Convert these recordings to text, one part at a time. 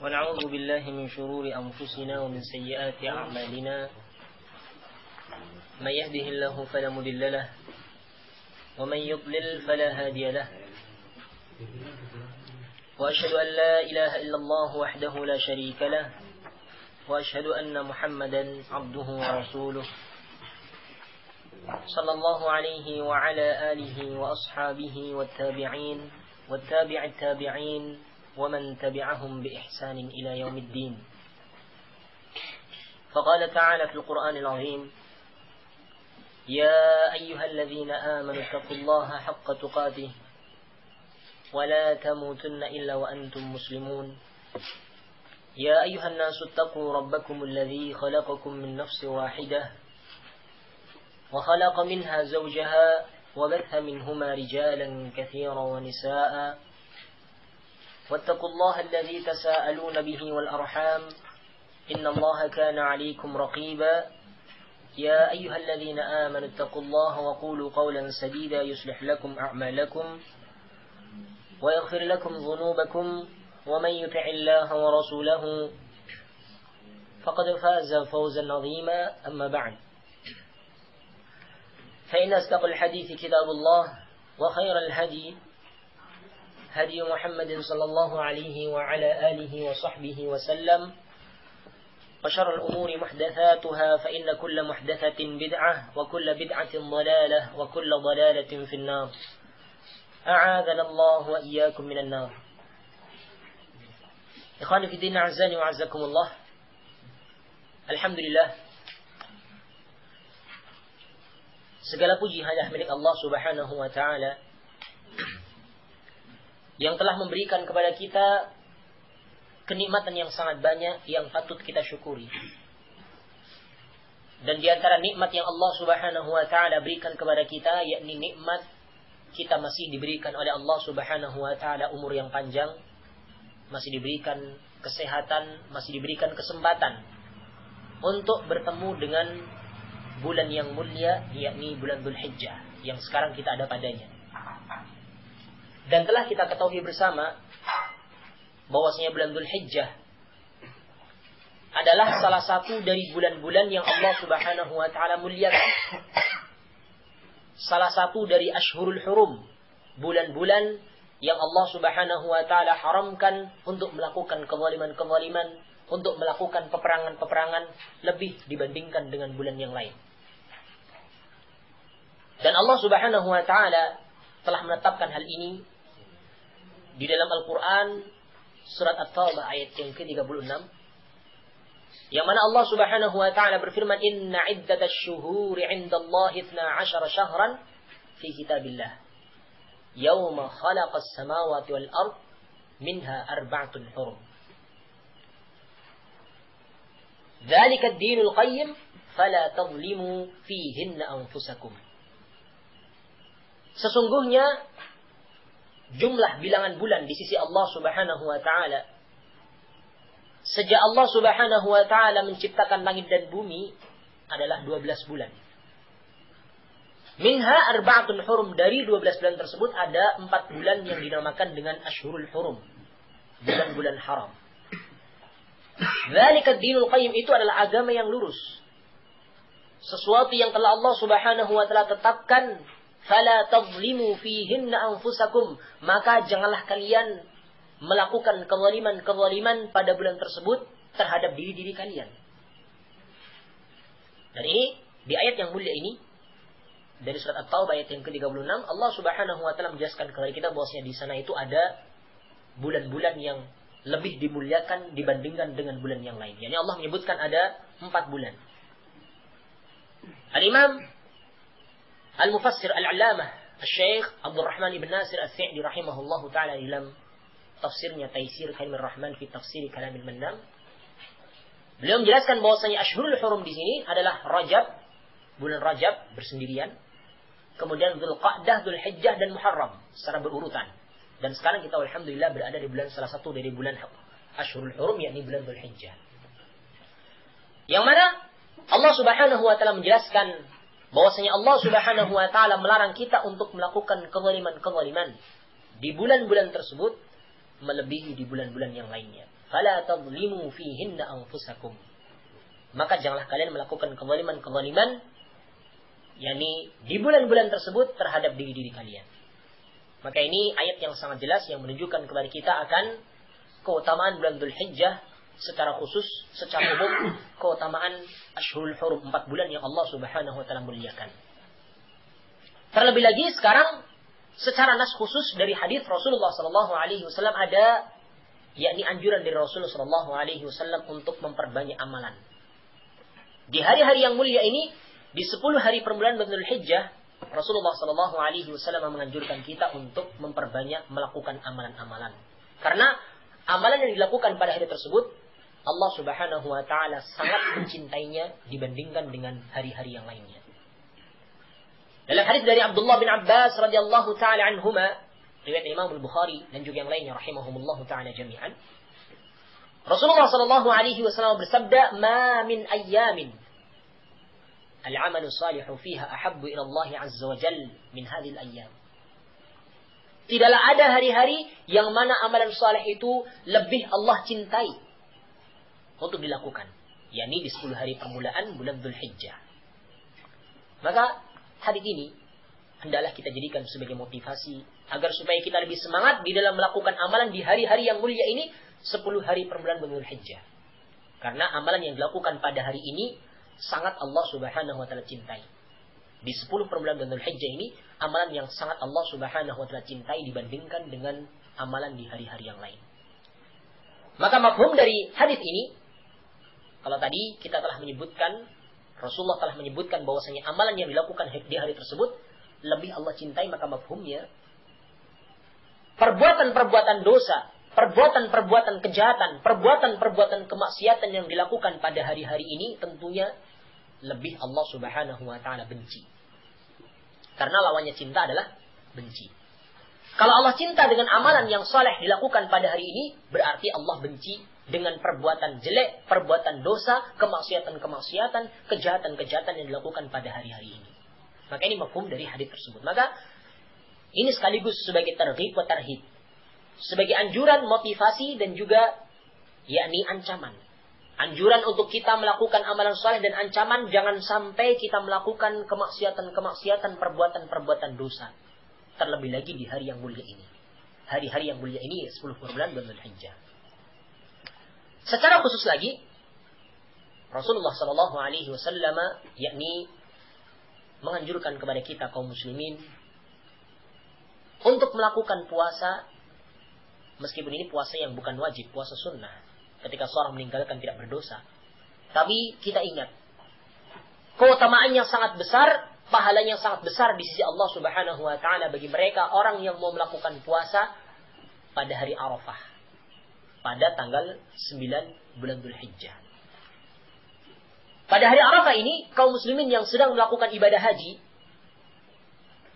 ونعوذ بالله من شرور أنفسنا ومن سيئات أعمالنا من يهده الله فلا مضل له ومن يضلل فلا هادي له وأشهد أن لا إله إلا الله وحده لا شريك له وأشهد أن محمدا عبده ورسوله صلى الله عليه وعلى آله وأصحابه والتابعين والتابع التابعين ومن تبعهم بإحسان إلى يوم الدين. فقال تعالى في القرآن العظيم: يا أيها الذين آمنوا اتقوا الله حق تقاته ولا تموتن إلا وأنتم مسلمون. يا أيها الناس اتقوا ربكم الذي خلقكم من نفس واحدة وخلق منها زوجها وبث منهما رجالا كثيرا ونساء واتقوا الله الذي تساءلون به والأرحام إن الله كان عليكم رقيبا. يا أيها الذين آمنوا اتقوا الله وقولوا قولا سديدا يصلح لكم أعمالكم ويغفر لكم ذنوبكم ومن يطع الله ورسوله فقد فاز فوزا عظيما. أما بعد، فإن أصدق الحديث كتاب الله وخير الهدي هدي محمد صلى الله عليه وعلى آله وصحبه وسلم وشر الأمور محدثاتها فإن كل محدثة بدعة وكل بدعة ضلالة وكل ضلالة في النار. أعاذنا الله وإياكم من النار. إخواني في الدين أعزاني وأعزكم الله. Alhamdulillah, segala puji hanya milik Allah Subhanahu wa taala yang telah memberikan kepada kita kenikmatan yang sangat banyak yang patut kita syukuri. Dan di antara nikmat yang Allah Subhanahu wa taala berikan kepada kita, yakni nikmat kita masih diberikan oleh Allah Subhanahu wa taala umur yang panjang, masih diberikan kesehatan, masih diberikan kesempatan untuk bertemu dengan bulan yang mulia, yakni bulan Dzulhijjah yang sekarang kita ada padanya. Dan telah kita ketahui bersama bahwasanya bulan Dzulhijjah adalah salah satu dari bulan-bulan yang Allah Subhanahu wa taala muliakan. Salah satu dari Ashhurul Hurum, bulan-bulan yang Allah Subhanahu wa taala haramkan untuk melakukan kezaliman-kezaliman, untuk melakukan peperangan-peperangan lebih dibandingkan dengan bulan yang lain. Dan Allah Subhanahu wa taala telah menetapkan hal ini di dalam Al-Qur'an surat At-Taubah ayat yang ke-36, yang mana Allah Subhanahu wa taala berfirman, "Inna 'iddatash syuhuri 'indallahi 12 syahran fi kitabillah yauma khalaqas samawati wal ard minha arba'atun hurum. Dzalika ad-dinul qayyim fala tadhlimu fihinna anfusakum." Sesungguhnya jumlah bilangan bulan di sisi Allah Subhanahu wa taala sejak Allah Subhanahu wa taala menciptakan langit dan bumi adalah 12 bulan. Minha arba'atun hurum, dari 12 bulan tersebut ada 4 bulan yang dinamakan dengan Ashhurul Hurum, bulan-bulan haram. Dzalika ad-dinul qayyim, itu adalah agama yang lurus. Sesuatu yang telah Allah Subhanahu wa taala tetapkan, fala tadhlimu fihinna anfusakum, maka janganlah kalian melakukan kezaliman-kezaliman pada bulan tersebut terhadap diri-diri kalian. Dan ini di ayat yang mulia ini dari surat At-Taubah ayat yang ke-36, Allah Subhanahu wa taala menjelaskan kepada kita bahwasanya di sana itu ada bulan-bulan yang lebih dimuliakan dibandingkan dengan bulan yang lain. Yani Allah menyebutkan ada 4 bulan. Al-Imam Al-Mufassir Al-Allamah Al-Syeikh Abdul Rahman Ibn Nasir Al-Sa'di rahimahullahu ta'ala dalam tafsirnya Taisir Kalimir Rahman fi Tafsir Kalamil Mannam, beliau menjelaskan bahwasanya Ashhurul Hurum di sini adalah Rajab, bulan Rajab bersendirian, kemudian Dzulqa'dah, Dzulhijjah dan Muharram secara berurutan. Dan sekarang kita alhamdulillah berada di bulan salah satu dari bulan Ashhurul Hurum, yakni bulan Dzulhijjah. Yang mana Allah Subhanahu wa taala menjelaskan bahwasanya Allah Subhanahu wa taala melarang kita untuk melakukan kezaliman-kezaliman di bulan-bulan tersebut melebihi di bulan-bulan yang lainnya. Fala tadhlimu fihinna anfusakum. Maka janganlah kalian melakukan kezaliman-kezaliman yakni di bulan-bulan tersebut terhadap diri-diri kalian. Maka ini ayat yang sangat jelas yang menunjukkan kepada kita akan keutamaan bulan Dzulhijjah secara khusus, secara umum, keutamaan Ashhurul Hurum, 4 bulan yang Allah Subhanahu wa taala muliakan. Terlebih lagi sekarang secara nas khusus dari hadis Rasulullah sallallahu alaihi wasallam ada yakni anjuran dari Rasulullah sallallahu alaihi wasallam untuk memperbanyak amalan. Di hari-hari yang mulia ini, di 10 hari perbulan Dzulhijjah, Rasulullah sallallahu alaihi wasallam menganjurkan kita untuk memperbanyak melakukan amalan-amalan. Karena amalan yang dilakukan pada hari tersebut Allah Subhanahu wa taala sangat mencintainya dibandingkan dengan hari-hari yang lainnya. Dalam hadis dari Abdullah bin Abbas radhiyallahu taala anhuma, riwayat Imam Al-Bukhari dan juga yang lainnya rahimahumullah taala jami'an, Rasulullah sallallahu alaihi wasallam bersabda, "Ma min ayyamin al-'amalu salihu fiha ahabbu ila Allah 'azza wa jalla min hadhil ayyam." Tidaklah ada hari-hari yang mana amalan saleh itu lebih Allah cintai untuk dilakukan, yakni di 10 hari permulaan bulan Dzulhijjah. Maka hadis ini hendaklah kita jadikan sebagai motivasi agar supaya kita lebih semangat di dalam melakukan amalan di hari-hari yang mulia ini, 10 hari perbulan Dzulhijjah. Karena amalan yang dilakukan pada hari ini sangat Allah Subhanahu wa taala cintai. Di 10 perbulan Dzulhijjah ini amalan yang sangat Allah Subhanahu wa taala cintai dibandingkan dengan amalan di hari-hari yang lain. Maka mafhum dari hadis ini, kalau tadi kita telah menyebutkan, Rasulullah telah menyebutkan bahwasanya amalan yang dilakukan di hari tersebut lebih Allah cintai, maka mafhumnya perbuatan-perbuatan dosa, perbuatan-perbuatan kejahatan, perbuatan-perbuatan kemaksiatan yang dilakukan pada hari-hari ini tentunya lebih Allah Subhanahu wa taala benci. Karena lawannya cinta adalah benci. Kalau Allah cinta dengan amalan yang saleh dilakukan pada hari ini, berarti Allah benci dengan perbuatan jelek, perbuatan dosa, kemaksiatan-kemaksiatan, kejahatan-kejahatan yang dilakukan pada hari-hari ini. Maka ini mafhum dari hadis tersebut. Maka ini sekaligus sebagai targhib wa tarhib, sebagai anjuran, motivasi, dan juga yakni ancaman. Anjuran untuk kita melakukan amalan saleh dan ancaman jangan sampai kita melakukan kemaksiatan-kemaksiatan, perbuatan-perbuatan dosa. Terlebih lagi di hari yang mulia ini. Hari-hari yang mulia ini 10 bulan Dzulhijjah. Secara khusus lagi, Rasulullah sallallahu alaihi wasallam yakni menganjurkan kepada kita kaum muslimin untuk melakukan puasa, meskipun ini puasa yang bukan wajib, puasa sunnah, ketika seorang meninggalkan tidak berdosa. Tapi kita ingat, keutamaannya sangat besar, pahalanya sangat besar di sisi Allah Subhanahu wa taala bagi mereka orang yang mau melakukan puasa pada hari Arafah, pada tanggal 9 bulan Dzulhijjah. Pada hari Arafah ini, kaum muslimin yang sedang melakukan ibadah haji,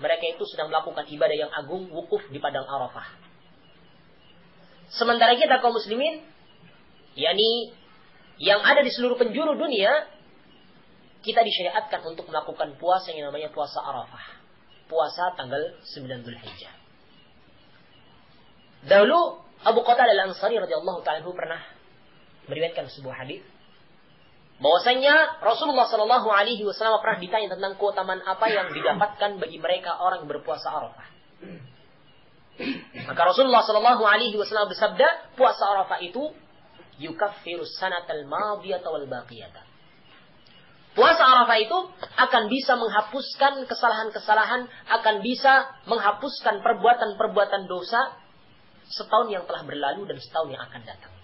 mereka itu sedang melakukan ibadah yang agung, wukuf di padang Arafah. Sementara kita kaum muslimin, yakni yang ada di seluruh penjuru dunia, kita disyariatkan untuk melakukan puasa yang namanya puasa Arafah. Puasa tanggal 9 Dzulhijjah. Dahulu Abu Qatadah Al-Ansari radhiyallahu ta'ala anhu pernah meriwayatkan sebuah hadis bahwasanya Rasulullah sallallahu alaihi wasallam pernah ditanya tentang keutamaan apa yang didapatkan bagi mereka orang yang berpuasa Arafah. Maka Rasulullah sallallahu alaihi wasallam bersabda, puasa Arafah itu yukaffirus sanatal madiyata wal baqiyata. Puasa Arafah itu akan bisa menghapuskan kesalahan-kesalahan, akan bisa menghapuskan perbuatan-perbuatan dosa setahun yang telah berlalu dan setahun yang akan datang.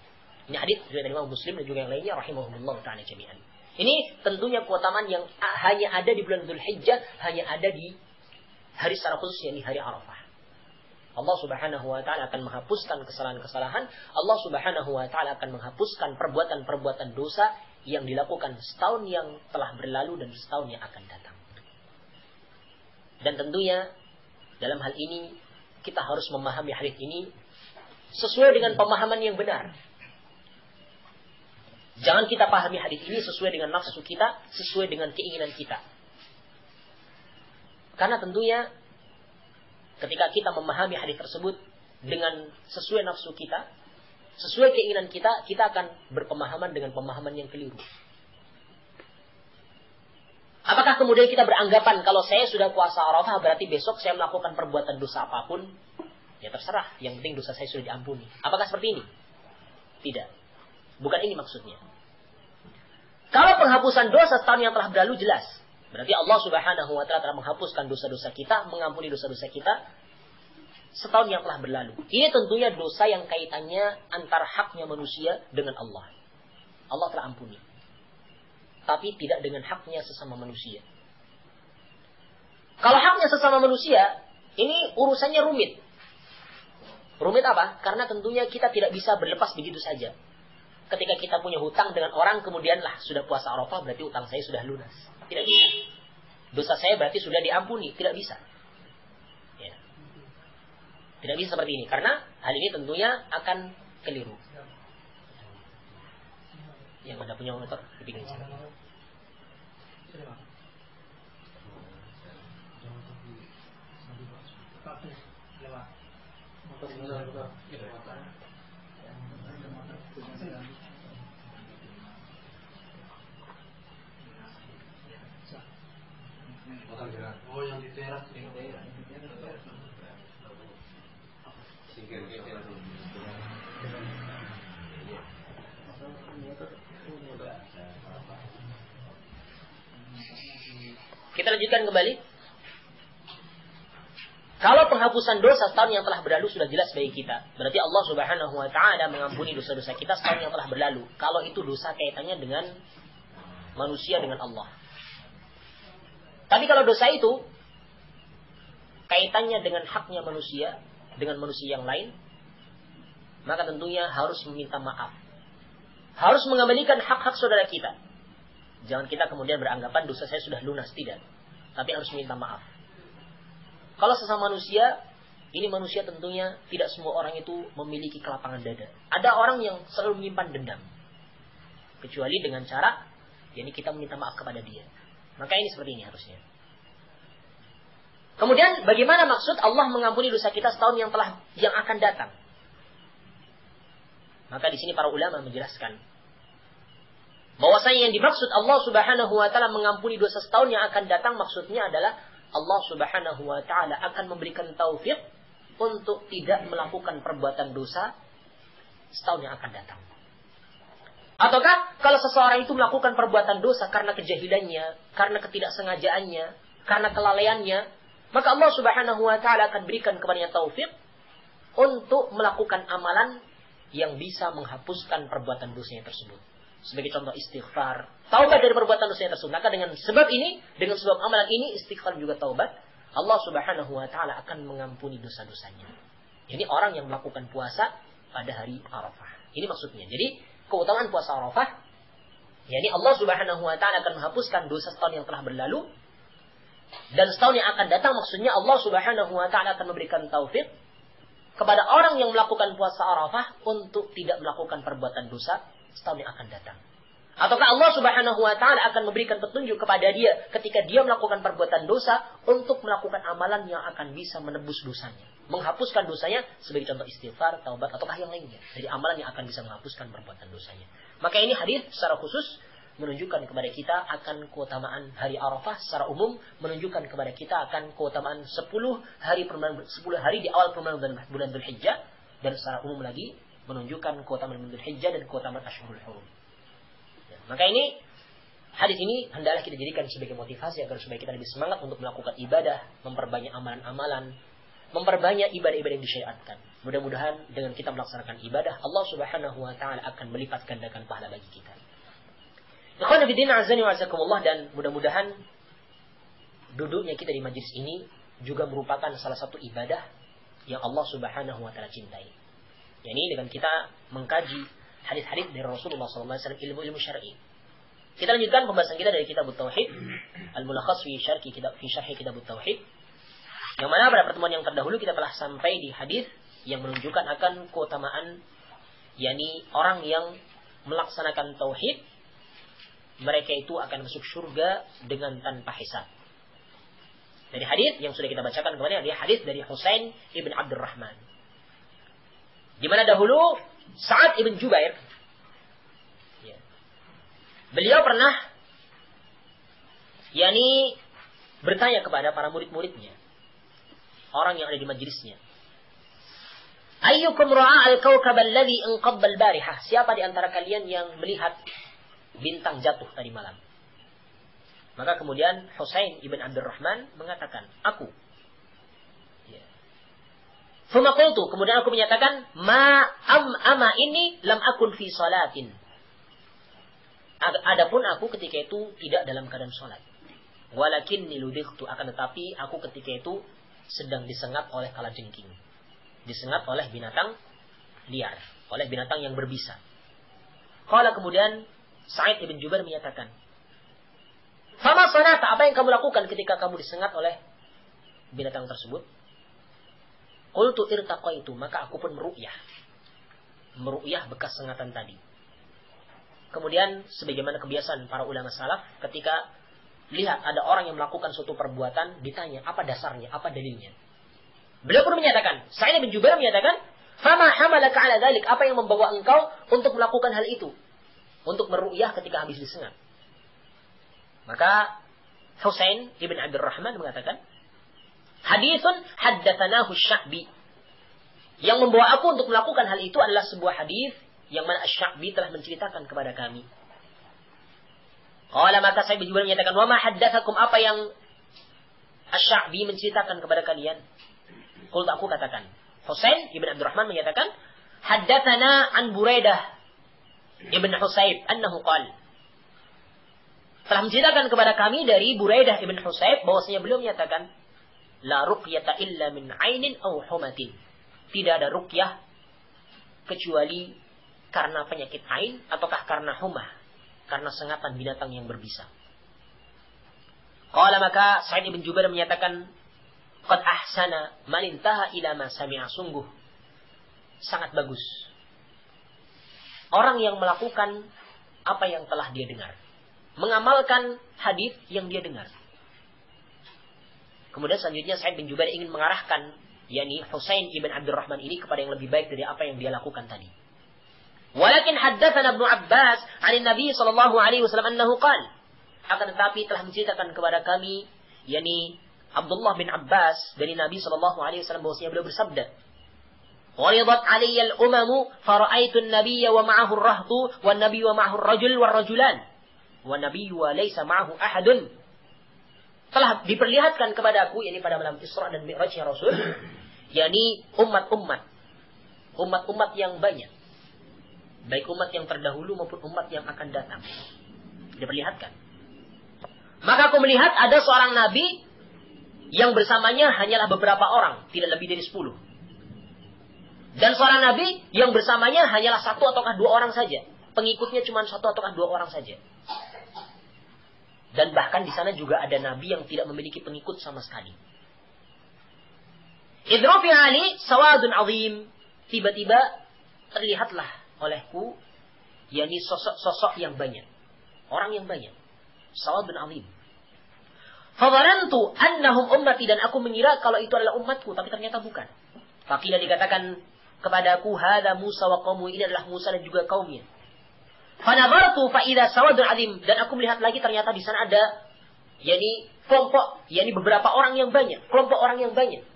Ini hadis dari Imam Muslim dan juga yang lainnya rahimahumullah ta'ala jami'an. Ini tentunya keutamaan yang hanya ada di bulan Dzulhijjah, hanya ada di hari secara khusus, yakni hari Arafah. Allah Subhanahu wa taala akan menghapuskan kesalahan-kesalahan, Allah Subhanahu wa taala akan menghapuskan perbuatan-perbuatan dosa yang dilakukan setahun yang telah berlalu dan setahun yang akan datang. Dan tentunya dalam hal ini kita harus memahami hadis ini sesuai dengan pemahaman yang benar. Jangan kita pahami hadis ini sesuai dengan nafsu kita, sesuai dengan keinginan kita. Karena tentunya ketika kita memahami hadis tersebut dengan sesuai nafsu kita, sesuai keinginan kita, kita akan berpemahaman dengan pemahaman yang keliru. Apakah kemudian kita beranggapan kalau saya sudah puasa Arafah berarti besok saya melakukan perbuatan dosa apapun? Ya terserah, yang penting dosa saya sudah diampuni. Apakah seperti ini? Tidak. Bukan ini maksudnya. Kalau penghapusan dosa setahun yang telah berlalu jelas. Berarti Allah Subhanahu wa Ta'ala telah menghapuskan dosa-dosa kita, mengampuni dosa-dosa kita setahun yang telah berlalu. Ini tentunya dosa yang kaitannya antara haknya manusia dengan Allah. Allah telah ampuni. Tapi tidak dengan haknya sesama manusia. Kalau haknya sesama manusia, ini urusannya rumit. Rumit apa? Karena tentunya kita tidak bisa berlepas begitu saja. Ketika kita punya hutang dengan orang, kemudian lah sudah puasa Arafah, berarti hutang saya sudah lunas. Tidak bisa. Dosa saya berarti sudah diampuni. Tidak bisa. Ya. Tidak bisa seperti ini. Karena hal ini tentunya akan keliru. Yang Anda punya motor, dipinggir sana. Oh, yang di teras. Kita lanjutkan kembali. Kalau penghapusan dosa setahun yang telah berlalu sudah jelas bagi kita. Berarti Allah Subhanahu wa Ta'ala mengampuni dosa-dosa kita setahun yang telah berlalu. Kalau itu dosa kaitannya dengan manusia dengan Allah. Tapi kalau dosa itu kaitannya dengan haknya manusia, dengan manusia yang lain, maka tentunya harus meminta maaf. Harus mengembalikan hak-hak saudara kita. Jangan kita kemudian beranggapan dosa saya sudah lunas, tidak. Tapi harus minta maaf. Kalau sesama manusia, ini manusia tentunya tidak semua orang itu memiliki kelapangan dada. Ada orang yang selalu menyimpan dendam. Kecuali dengan cara, yakni kita meminta maaf kepada dia. Maka ini seperti ini harusnya. Kemudian bagaimana maksud Allah mengampuni dosa kita setahun yang akan datang? Maka di sini para ulama menjelaskan bahwasanya yang dimaksud Allah Subhanahu wa Ta'ala mengampuni dosa setahun yang akan datang maksudnya adalah Allah Subhanahu wa Ta'ala akan memberikan taufik untuk tidak melakukan perbuatan dosa setahun yang akan datang. Ataukah kalau seseorang itu melakukan perbuatan dosa karena kejahilannya, karena ketidaksengajaannya, karena kelalaiannya, maka Allah Subhanahu wa Ta'ala akan berikan kepadanya taufik untuk melakukan amalan yang bisa menghapuskan perbuatan dosanya tersebut. Sebagai contoh istighfar, taubat dari perbuatan dosanya tersebut. Maka dengan sebab ini, dengan sebab amalan ini, istighfar juga taubat, Allah Subhanahu wa Ta'ala akan mengampuni dosa-dosanya. Ini orang yang melakukan puasa pada hari Arafah. Ini maksudnya. Jadi keutamaan puasa Arafah, yakni Allah Subhanahu wa Ta'ala akan menghapuskan dosa setahun yang telah berlalu, dan setahun yang akan datang maksudnya Allah Subhanahu wa Ta'ala akan memberikan taufik kepada orang yang melakukan puasa Arafah untuk tidak melakukan perbuatan dosa setahun yang akan datang. Ataukah Allah Subhanahu wa Ta'ala akan memberikan petunjuk kepada dia ketika dia melakukan perbuatan dosa untuk melakukan amalan yang akan bisa menebus dosanya, menghapuskan dosanya, sebagai contoh istighfar, taubat, ataukah yang lainnya dari amalan yang akan bisa menghapuskan perbuatan dosanya. Maka ini hadis secara khusus menunjukkan kepada kita akan keutamaan hari Arafah, secara umum menunjukkan kepada kita akan keutamaan 10 hari di awal bulan Dzulhijjah, dan secara umum lagi menunjukkan keutamaan bulan Dzulhijjah dan keutamaan Asyhurul Hurum. Ya, maka ini hadis ini hendaklah kita jadikan sebagai motivasi agar supaya kita lebih semangat untuk melakukan ibadah, memperbanyak amalan-amalan, memperbanyak ibadah-ibadah yang disyariatkan. Mudah-mudahan dengan kita melaksanakan ibadah, Allah Subhanahu wa Ta'ala akan melipat gandakan pahala bagi kita. Ikhwan fillah azani wa azakumullah, dan mudah-mudahan duduknya kita di majlis ini juga merupakan salah satu ibadah yang Allah Subhanahu wa Ta'ala cintai. Yani dengan kita mengkaji hadis-hadis dari Rasulullah SAW, ilmu-ilmu syar'i. Kita lanjutkan pembahasan kita dari kitab Tauhid, Al-Mulakhas fi Syarhi kitab Tauhid. Yang mana pada pertemuan yang terdahulu kita telah sampai di hadis yang menunjukkan akan keutamaan, yakni orang yang melaksanakan tauhid, mereka itu akan masuk surga dengan tanpa hisab. Dari hadis yang sudah kita bacakan kemarin, dia hadis dari Husain ibn Abdurrahman. Di mana dahulu Sa'ad ibn Jubair, ya, beliau pernah bertanya kepada para murid-muridnya, orang yang ada di majelisnya, ayyukum ra'a al-kawkab alladhi inqadda al-barihah? Siapa di antara kalian yang melihat bintang jatuh tadi malam? Maka kemudian Husain ibn Abdurrahman mengatakan, aku. Thumma qultu, kemudian aku menyatakan, ama ini lam akun fi salatin. Adapun aku ketika itu tidak dalam keadaan salat. Walakinni ludightu, akan tetapi aku ketika itu sedang disengat oleh kalajengking. Disengat oleh binatang liar, oleh binatang yang berbisa. Qala, kemudian Sa'id ibn Jubair menyatakan, fama sanata, apa yang kamu lakukan ketika kamu disengat oleh binatang tersebut? Qultu irtaqaitu, maka aku pun meru'yah bekas sengatan tadi. Kemudian sebagaimana kebiasaan para ulama salaf, ketika lihat ada orang yang melakukan suatu perbuatan, ditanya apa dasarnya, apa dalilnya. Beliau pun menyatakan, Sa'id bin Jubair menyatakan, fama hamalaka ala dzalik, apa yang membawa engkau untuk melakukan hal itu, untuk meru'yah ketika habis disengat? Maka Husain ibn Abdurrahman mengatakan, haditsun haddatsanahu Sya'bi. Yang membawa aku untuk melakukan hal itu adalah sebuah hadis yang mana Asy-Sya'bi telah menceritakan kepada kami. Qala, maka Sa'id bin Jubair menyatakan, wa ma haddatsakum, apa yang Asy-Sya'bi menceritakan kepada kalian? Qultu, aku katakan. Husain ibn Abdurrahman menyatakan, haddatsana an Buraidah ibn Husayb annahu qala, telah menceritakan kepada kami dari Buraidah ibn Husayb bahwasanya beliau menyatakan, la ruqyata illa min ainin aw humatin. Tidak ada ruqyah kecuali karena penyakit ain ataukah karena humah, karena sengatan binatang yang berbisa. Qala, maka Sa'id ibn Jubair menyatakan, qad ahsana man intaha ila ma sami'a, sungguh sangat bagus orang yang melakukan apa yang telah dia dengar, mengamalkan hadis yang dia dengar. Kemudian selanjutnya Sa'id bin Jubair ingin mengarahkan Husain ibn Abdurrahman ini kepada yang lebih baik dari apa yang dia lakukan tadi. Walakin haddatsana Ibnu Abbas 'an Nabi sallallahu alaihi wasallam annahu qala, akan tetapi telah menceritakan kepada kami Abdullah bin Abbas dari Nabi sallallahu alaihi wasallam bahwasanya beliau bersabda, "Uridat 'alayya al-umamu fara'aitu an-nabiyya wa ma'ahu ar-rahtu wan nabiyyu wa ma'ahu ar-rajul war-rajulan wa nabiyyu wa laysa ma'ahu ahadun." Telah diperlihatkan kepadaku pada malam Isra dan Mi'rajnya Rasul, umat-umat yang banyak, baik umat yang terdahulu maupun umat yang akan datang, diperlihatkan. Maka aku melihat ada seorang nabi yang bersamanya hanyalah beberapa orang, tidak lebih dari 10. Dan seorang nabi yang bersamanya hanyalah 1 ataukah 2 orang saja, pengikutnya cuma 1 ataukah 2 orang saja. Dan bahkan di sana juga ada nabi yang tidak memiliki pengikut sama sekali. Idrofi ali sawadun azim, tiba-tiba terlihatlah olehku sosok-sosok yang banyak, orang yang banyak, sawadun azim. Fadharantu annahum ummati, dan aku mengira kalau itu adalah umatku, tapi ternyata bukan. Faqila, dikatakan kepadaku, hadza Musa wa qaumu, ini adalah Musa dan juga kaumnya. Fanadhartu fa idza sawadun azim, dan aku melihat lagi ternyata di sana ada kelompok, beberapa orang yang banyak, kelompok orang yang banyak.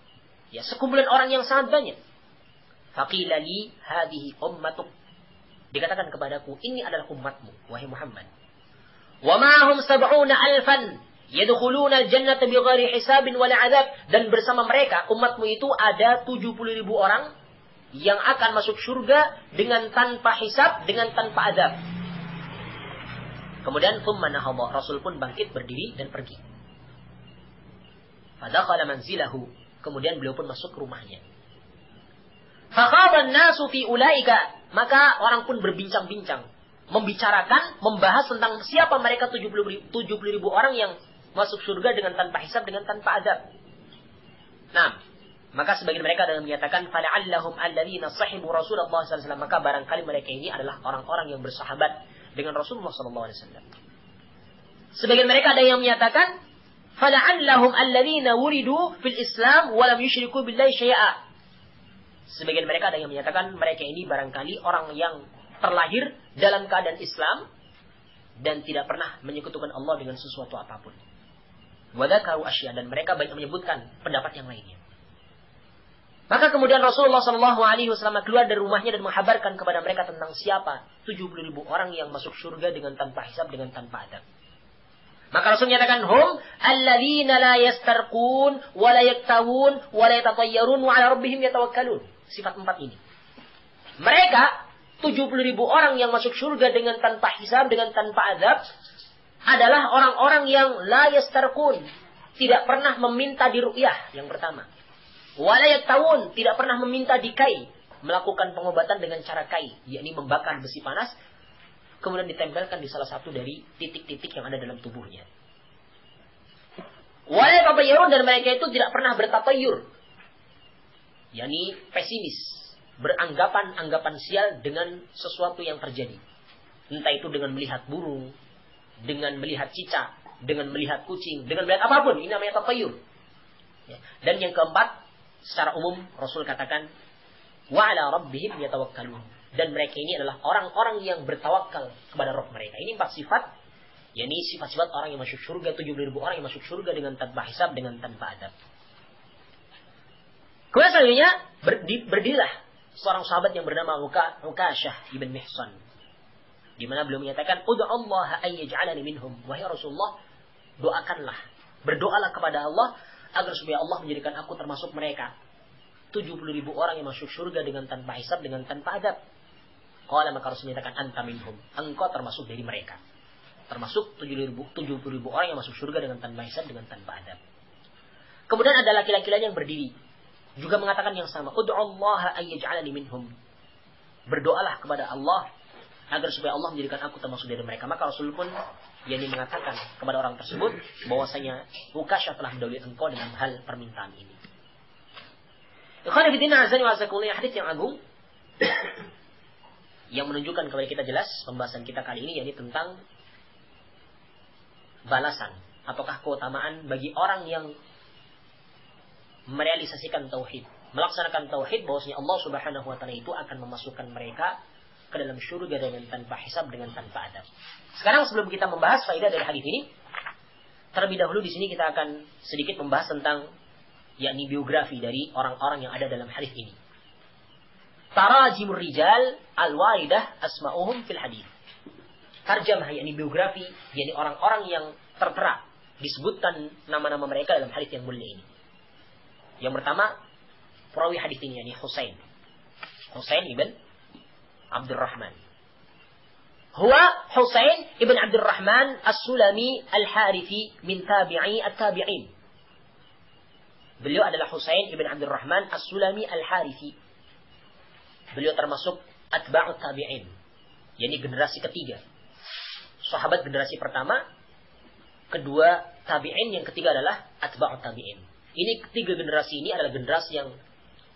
Sekumpulan orang yang sangat banyak. Faqila li hadhihi ummatuk, dikatakan kepadaku, ini adalah umatmu wahai Muhammad. Wa ma'ahum 70,000 yadkhuluna al-jannata bighairi hisabin wala 'adzab, dan bersama mereka umatmu itu ada 70,000 orang yang akan masuk surga dengan tanpa hisab, dengan tanpa azab. Kemudian thumma nahadha, Rasul pun bangkit berdiri dan pergi. Fadakhala manzilahu, kemudian beliau pun masuk ke rumahnya. Fakhadha an-nasu fi ulaika, maka orang pun berbincang-bincang, membicarakan, membahas tentang siapa mereka 70,000 orang yang masuk surga dengan tanpa hisab, dengan tanpa azab. Nah, maka sebagian mereka ada yang menyatakan, fala'allahum alladzina sahibu Rasulullah sallallahu alaihi wasallam, maka barangkali mereka ini adalah orang-orang yang bersahabat dengan Rasulullah sallallahu alaihi wasallam. Sebagian mereka ada yang menyatakan, fala'allahum alladhina wuridu fil Islam wa lam yusyriku billahi syai'a. Sebagian mereka ada yang menyatakan mereka ini barangkali orang yang terlahir dalam keadaan Islam dan tidak pernah menyekutukan Allah dengan sesuatu apapun. Wa dzakaru asya, dan mereka banyak menyebutkan pendapat yang lainnya. Maka kemudian Rasulullah SAW keluar dari rumahnya dan menghabarkan kepada mereka tentang siapa 70.000 orang yang masuk surga dengan tanpa hisab, dengan tanpa adab. Maka Rasul menyatakan, hum alladzina la yastarqun wa la yaktawun wa la yatatayyarun wa 'ala rabbihim yatawakkalun. Sifat 4 ini. Mereka 70.000 orang yang masuk surga dengan tanpa hisab, dengan tanpa adab adalah orang-orang yang la yastarqun, tidak pernah meminta diru'yah, yang pertama. Wa la yaktawun, tidak pernah meminta dikai, melakukan pengobatan dengan cara kai, yakni membakar besi panas kemudian ditempelkan di salah satu dari titik-titik yang ada dalam tubuhnya. Wa la yatatayyarun, dan mereka itu tidak pernah bertatayur, yakni pesimis, beranggapan-anggapan sial dengan sesuatu yang terjadi. Entah itu dengan melihat burung, dengan melihat cicak, dengan melihat kucing, dengan melihat apapun. Ini namanya tatayur. Ya. Dan yang keempat, secara umum Rasul katakan, wa 'ala rabbihim yatawakkalun. Dan mereka ini adalah orang-orang yang bertawakal kepada Rabb mereka. Ini 4 sifat, yakni sifat-sifat orang yang masuk surga, 70.000 orang yang masuk surga dengan tanpa hisab, dengan tanpa adab. Kemudian selanjutnya berdirilah seorang sahabat yang bernama Ukasyah ibn Mihsan, di mana beliau menyatakan, ud'ullaha ayyaj'alani minhum. Wahai Rasulullah, berdoalah kepada Allah agar supaya Allah menjadikan aku termasuk mereka 70.000 orang yang masuk surga dengan tanpa hisab, dengan tanpa adab. Qala, maka Rasul menyatakan, anta minhum, engkau termasuk dari mereka. Termasuk 70.000 orang yang masuk surga dengan tanpa hisab, dengan tanpa adab. Kemudian ada laki-laki lain yang berdiri, juga mengatakan yang sama, ud'ullaha ayyaj'alani minhum. Berdoalah kepada Allah agar supaya Allah menjadikan aku termasuk dari mereka. Maka Rasul pun mengatakan kepada orang tersebut bahwasanya Ukasyah telah mendahului engkau dengan hal permintaan ini. Ikhwan fillah azani wa jazakumullah, hadis yang agung yang menunjukkan kepada kita jelas pembahasan kita kali ini, yakni tentang balasan ataukah keutamaan bagi orang yang merealisasikan tauhid, melaksanakan tauhid, bahwasanya Allah Subhanahu wa taala itu akan memasukkan mereka ke dalam surga dengan tanpa hisab, dengan tanpa adab. Sekarang sebelum kita membahas faedah dari hadis ini, terlebih dahulu di sini kita akan sedikit membahas tentang yakni biografi dari orang-orang yang ada dalam hadis ini. Tarajimur rijal al-waridah asma'uhum fil hadis. Tarjamah yakni biografi, yakni orang-orang yang tertera disebutkan nama-nama mereka dalam hadis yang mulia ini. Yang pertama, perawi hadis ini yakni Husain ibn Abdurrahman. Huwa Husain ibn Abdurrahman as-Sulami al-Harithi min tabi'i at-tabi'in. Beliau adalah Husain ibn Abdurrahman as-Sulami al-Harithi. Beliau termasuk atba'ut tabi'in, yakni generasi ketiga. Sahabat generasi pertama, kedua tabi'in, yang ketiga adalah atba'ut tabi'in. Ini ketiga generasi ini adalah generasi yang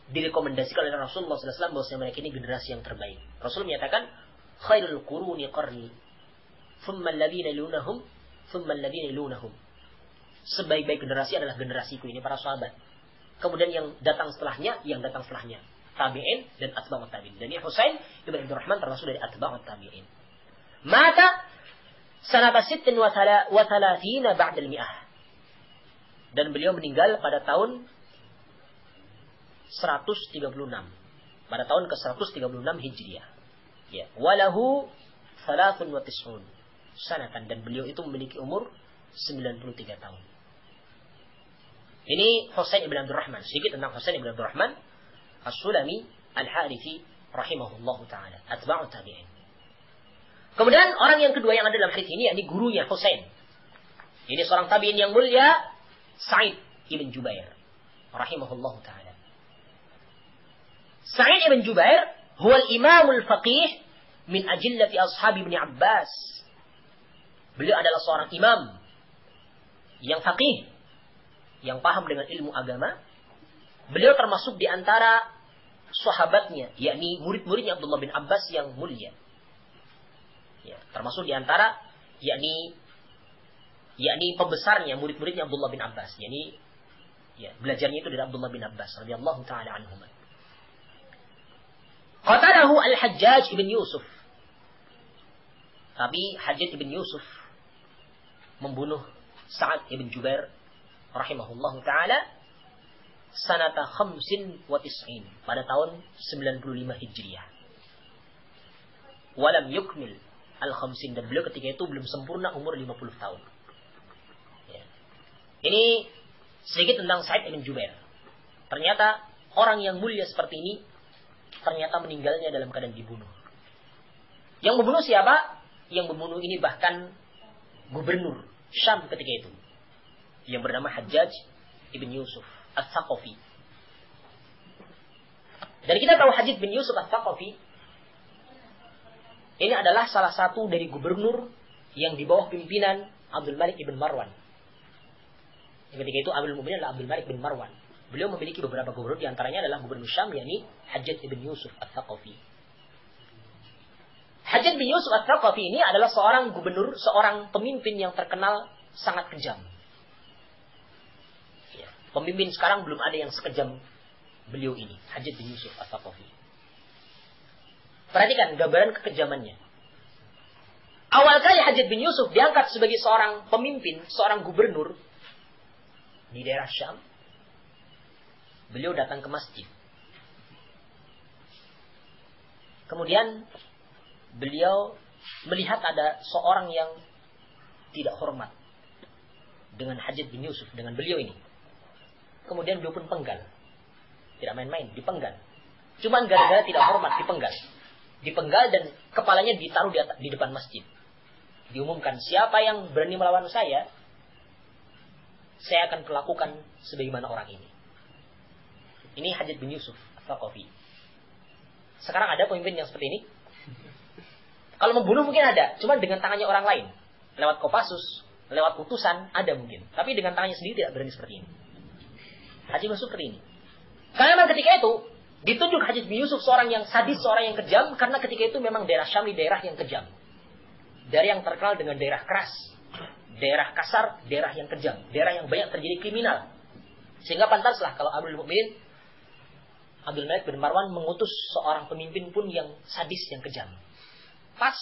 direkomendasikan oleh Rasulullah SAW bahwa mereka ini generasi yang terbaik. Rasul menyatakan, khairul quruni qarni, thumma alladhina yalunahum, thumma alladhina yalunahum. Sebaik-baik generasi adalah generasiku, ini para sahabat. Kemudian yang datang setelahnya, tabi'in dan atba'ut tabi'in. Dan ini Husain ibn Abdurrahman termasuk dari atba'ut tabi'in. Mata sanata 36 ba'da al-mi'ah. Dan beliau meninggal pada tahun 136. Pada tahun ke-136 Hijriah. Ya, walahu 93 sanatan, dan beliau itu memiliki umur 93 tahun. Ini Husain ibn Abdurrahman. Sedikit tentang Husain ibn Abdurrahman as-Sulami al-Harithi rahimahullahu taala, atba'ut tabi'in. Kemudian orang yang kedua yang ada dalam hadis ini, yakni gurunya Husain. Ini seorang tabi'in yang mulia, Sa'id ibn Jubair rahimahullahu taala. Sa'id ibn Jubair huwa al-imamul faqih min ajillati ashab Ibn Abbas. Beliau adalah seorang imam yang faqih, yang paham dengan ilmu agama. Beliau termasuk di antara sahabatnya, yakni murid-muridnya Abdullah bin Abbas yang mulia. Ya, termasuk di antara yakni yakni pembesarnya murid-muridnya Abdullah bin Abbas, yakni belajarnya itu dari Abdullah bin Abbas radhiyallahu taala anhuma. Qatalahu Al-Hajjaj ibn Yusuf. Tapi Hajjaj ibn Yusuf membunuh Sa'ad ibn Jubair rahimahullahu taala sanata 95 pada tahun 95 Hijriah. Walam yukmil al-khamsin, dan beliau ketika itu belum sempurna umur 50 tahun. Ya. Ini sedikit tentang Sa'id ibn Jubair. Ternyata orang yang mulia seperti ini ternyata meninggalnya dalam keadaan dibunuh. Yang membunuh siapa? Yang membunuh ini bahkan gubernur Syam ketika itu, yang bernama Hajjaj ibn Yusuf Al-Thaqafi. Dan kita tahu Hajjaj bin Yusuf Al-Thaqafi ini adalah salah satu dari gubernur yang di bawah pimpinan Abdul Malik ibn Marwan. Ketika itu Amirul Mukminin adalah Abdul Malik bin Marwan. Beliau memiliki beberapa gubernur, di antaranya adalah gubernur Syam, yakni Hajjaj ibn Yusuf Al-Thaqafi. Hajjaj bin Yusuf Al-Thaqafi ini adalah seorang gubernur, seorang pemimpin yang terkenal sangat kejam. Ya, pemimpin sekarang belum ada yang sekejam beliau ini, Hajjaj bin Yusuf Al-Thaqafi. Perhatikan gambaran kekejamannya. Awal kali Hajjaj bin Yusuf diangkat sebagai seorang pemimpin, seorang gubernur di daerah Syam, beliau datang ke masjid. Kemudian beliau melihat ada seorang yang tidak hormat dengan Hajjaj bin Yusuf, dengan beliau ini. Kemudian beliau pun penggal. Tidak main-main, dipenggal. Cuma gara-gara tidak hormat, dipenggal. Dipenggal dan kepalanya ditaruh di depan masjid. Diumumkan, siapa yang berani melawan saya akan perlakukan sebagaimana orang ini. Ini Hajjaj bin Yusuf Al-Thaqafi. Sekarang ada pemimpin yang seperti ini? Kalau membunuh mungkin ada, cuma dengan tangannya orang lain. Lewat Kopassus, lewat putusan, ada mungkin. Tapi dengan tangannya sendiri tidak berani seperti ini. Hajjaj bin Yusuf seperti ini. Karena memang ketika itu, ditunjuk Hajjaj bin Yusuf seorang yang sadis, seorang yang kejam, karena ketika itu memang daerah Syam di daerah yang kejam. Daerah yang terkenal dengan daerah keras, daerah kasar, daerah yang kejam, daerah yang banyak terjadi kriminal. Sehingga pantaslah kalau Amirul Mukminin Abdul Malik bin Marwan mengutus seorang pemimpin pun yang sadis, yang kejam. Pas,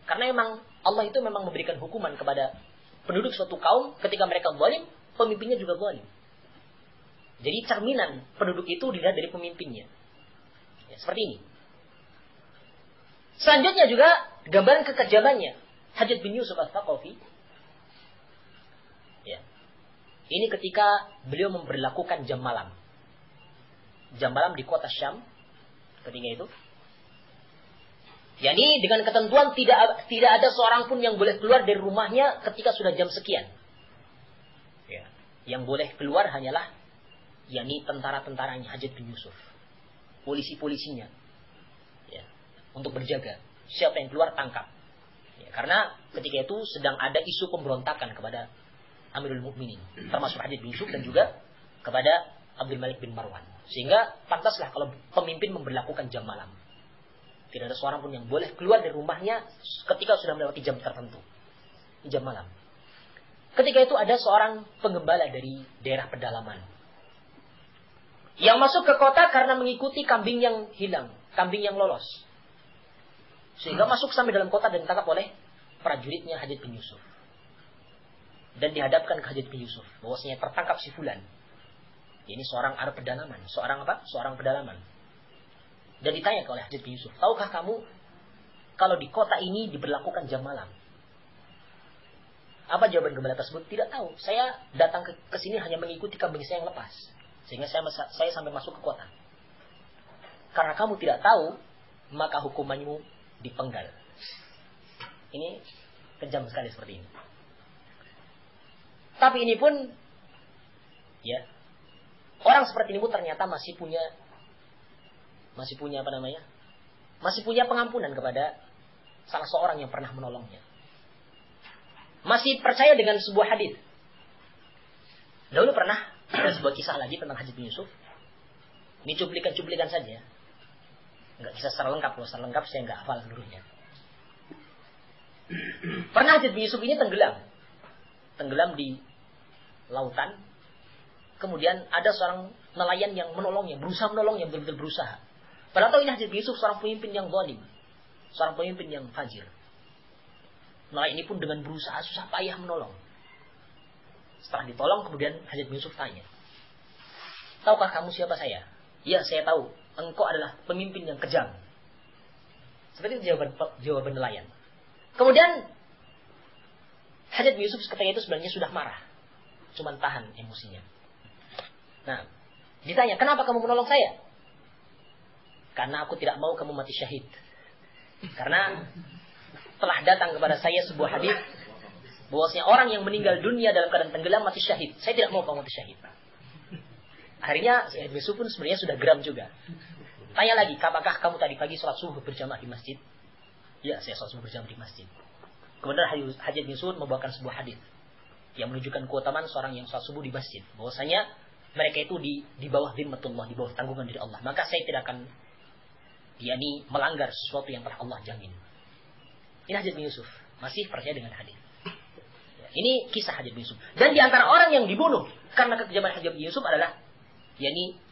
karena memang Allah itu memang memberikan hukuman kepada penduduk suatu kaum ketika mereka zalim, pemimpinnya juga zalim. Jadi cerminan penduduk itu dilihat dari pemimpinnya. Ya, seperti ini. Selanjutnya juga gambaran kekejamannya Hajjaj bin Yusuf Al-Thaqafi. Ya. Ini ketika beliau memberlakukan jam malam. Jam malam di kota Syam ketika itu. Yani dengan ketentuan tidak ada seorang pun yang boleh keluar dari rumahnya ketika sudah jam sekian. Ya. Yang boleh keluar hanyalah yakni tentara-tentaranya Hajjaj bin Yusuf, polisi-polisinya, ya, untuk berjaga. Siapa yang keluar tangkap. Ya, karena ketika itu sedang ada isu pemberontakan kepada Amirul Mukminin, termasuk Hajjaj bin Yusuf dan juga kepada Abdul Malik bin Marwan. Sehingga pantaslah kalau pemimpin memberlakukan jam malam. Tidak ada seorang pun yang boleh keluar dari rumahnya ketika sudah melewati jam tertentu, jam malam. Ketika itu ada seorang penggembala dari daerah pedalaman yang masuk ke kota karena mengikuti kambing yang hilang, kambing yang lolos. Sehingga masuk sampai dalam kota dan ditangkap oleh prajuritnya Hajjaj bin Yusuf. Dan dihadapkan ke Hajjaj bin Yusuf, bahwasanya tertangkap si fulan. Ini seorang Arab pedalaman, seorang apa? Seorang pedalaman. Dan ditanya oleh Hajjaj bin Yusuf, tahukah kamu kalau di kota ini diberlakukan jam malam? Apa jawaban gembala tersebut? Tidak tahu. Saya datang ke sini hanya mengikuti kambing saya yang lepas. Sehingga saya sampai masuk ke kota. Karena kamu tidak tahu, maka hukumanmu dipenggal. Ini kejam sekali seperti ini. Tapi ini pun, ya, orang seperti ini pun ternyata masih punya apa namanya? Masih punya pengampunan kepada salah seorang yang pernah menolongnya. Masih percaya dengan sebuah hadis. Dahulu pernah ada sebuah kisah lagi tentang Hajjaj bin Yusuf. Ini cuplikan-cuplikan saja. Enggak kisah secara lengkap. Kalau secara lengkap saya enggak hafal seluruhnya. Pernah Hajjaj bin Yusuf ini tenggelam tenggelam di lautan. Kemudian ada seorang nelayan yang menolongnya, berusaha menolongnya, betul-betul berusaha. Padahal tahu ini Hajjaj bin Yusuf seorang pemimpin yang zalim, seorang pemimpin yang fajir. Nelayan ini pun dengan berusaha susah payah menolong. Setelah ditolong, kemudian Hajjaj bin Yusuf tanya, tahukah kamu siapa saya? Ya, saya tahu. Engkau adalah pemimpin yang kejam. Seperti itu jawaban nelayan. Kemudian Hajjaj bin Yusuf ketika itu sebenarnya sudah marah, cuman tahan emosinya. Nah, ditanya, kenapa kamu menolong saya? Karena aku tidak mau kamu mati syahid. Karena telah datang kepada saya sebuah hadis bahwasanya orang yang meninggal dunia dalam keadaan tenggelam mati syahid. Saya tidak mau kamu mati syahid. Akhirnya Hajjaj bin Yusuf pun sebenarnya sudah geram juga. Tanya lagi, apakah kamu tadi pagi sholat subuh berjamaah di masjid? Ya, saya sholat subuh berjamaah di masjid. Kemudian Hajjaj bin Yusuf membawakan sebuah hadis yang menunjukkan keutamaan seorang yang sholat subuh di masjid. Bahwasanya mereka itu di bawah zimmatullah, di bawah tanggungan dari Allah. Maka saya tidak akan melanggar sesuatu yang telah Allah jamin. Ini Hajjaj bin Yusuf masih percaya dengan hadis. Ini kisah Hajjaj bin Yusuf. Dan di antara orang yang dibunuh karena kekejaman Hajjaj bin Yusuf adalah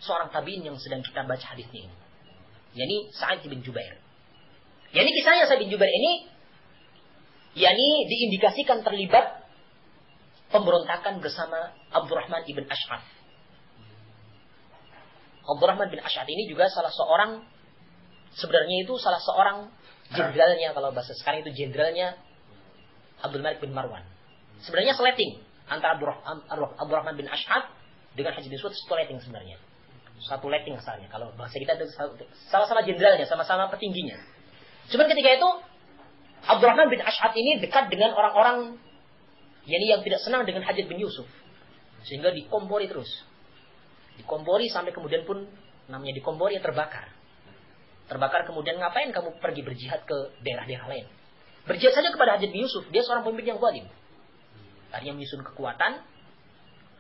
seorang tabi'in yang sedang kita baca hadisnya ini. Sa'id bin Jubair. Kisahnya Sa'id bin Jubair ini diindikasikan terlibat pemberontakan bersama Abdurrahman ibn Ash'ath. Abdurrahman bin Ash'ath ini juga salah seorang jenderalnya, kalau bahasa sekarang itu jenderalnya Abdul Malik bin Marwan. Sebenarnya sleting antara Abdurrahman bin Ash'ath dengan Hajjaj bin Yusuf, sleting sebenarnya. Satu letting asalnya. Kalau bahasa kita itu sama-sama jenderalnya, sama-sama petingginya. Cuman ketika itu Abdurrahman bin Ash'ath ini dekat dengan orang-orang yang tidak senang dengan Hajjaj bin Yusuf. Sehingga dikompori terus. Dikompori sampai kemudian pun namanya dikompori terbakar. Terbakar kemudian ngapain kamu pergi berjihad ke daerah-daerah lain? Berjihad saja kepada Hajjaj bin Yusuf. Dia seorang pemimpin yang zalim. Akhirnya menyusun kekuatan.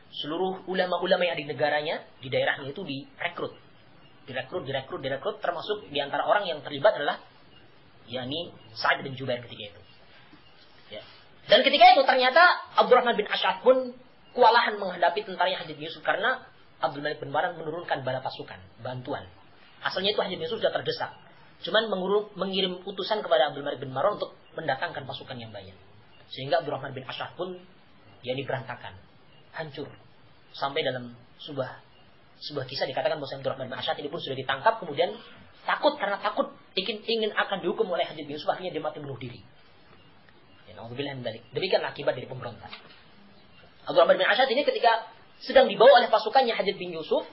Seluruh ulama-ulama yang ada di negaranya, di daerahnya itu direkrut. Termasuk di antara orang yang terlibat adalah Sa'id bin Jubair ketika itu. Ya. Dan ketika itu ternyata Abdurrahman bin Ash'ath pun kewalahan menghadapi tentaranya Hajjaj bin Yusuf karena Abdul Malik bin Marwan menurunkan bala pasukan, bantuan. Asalnya itu Hajjaj bin Yusuf sudah terdesak. Cuman mengirim utusan kepada Abdul Malik bin Marwan untuk mendatangkan pasukan yang banyak. Sehingga Abdurrahman bin Ash'ath pun berantakan, hancur. Sampai dalam sebuah kisah dikatakan bahwa Abdurrahman bin Ash'ath ini pun sudah ditangkap, kemudian karena takut ingin akan dihukum oleh Hajjaj bin Yusuf, akhirnya dia mati bunuh diri. Demikianlah akibat dari pemberontak. Abdurrahman bin Ash'ath ini ketika sedang dibawa oleh pasukannya Hajjaj bin Yusuf,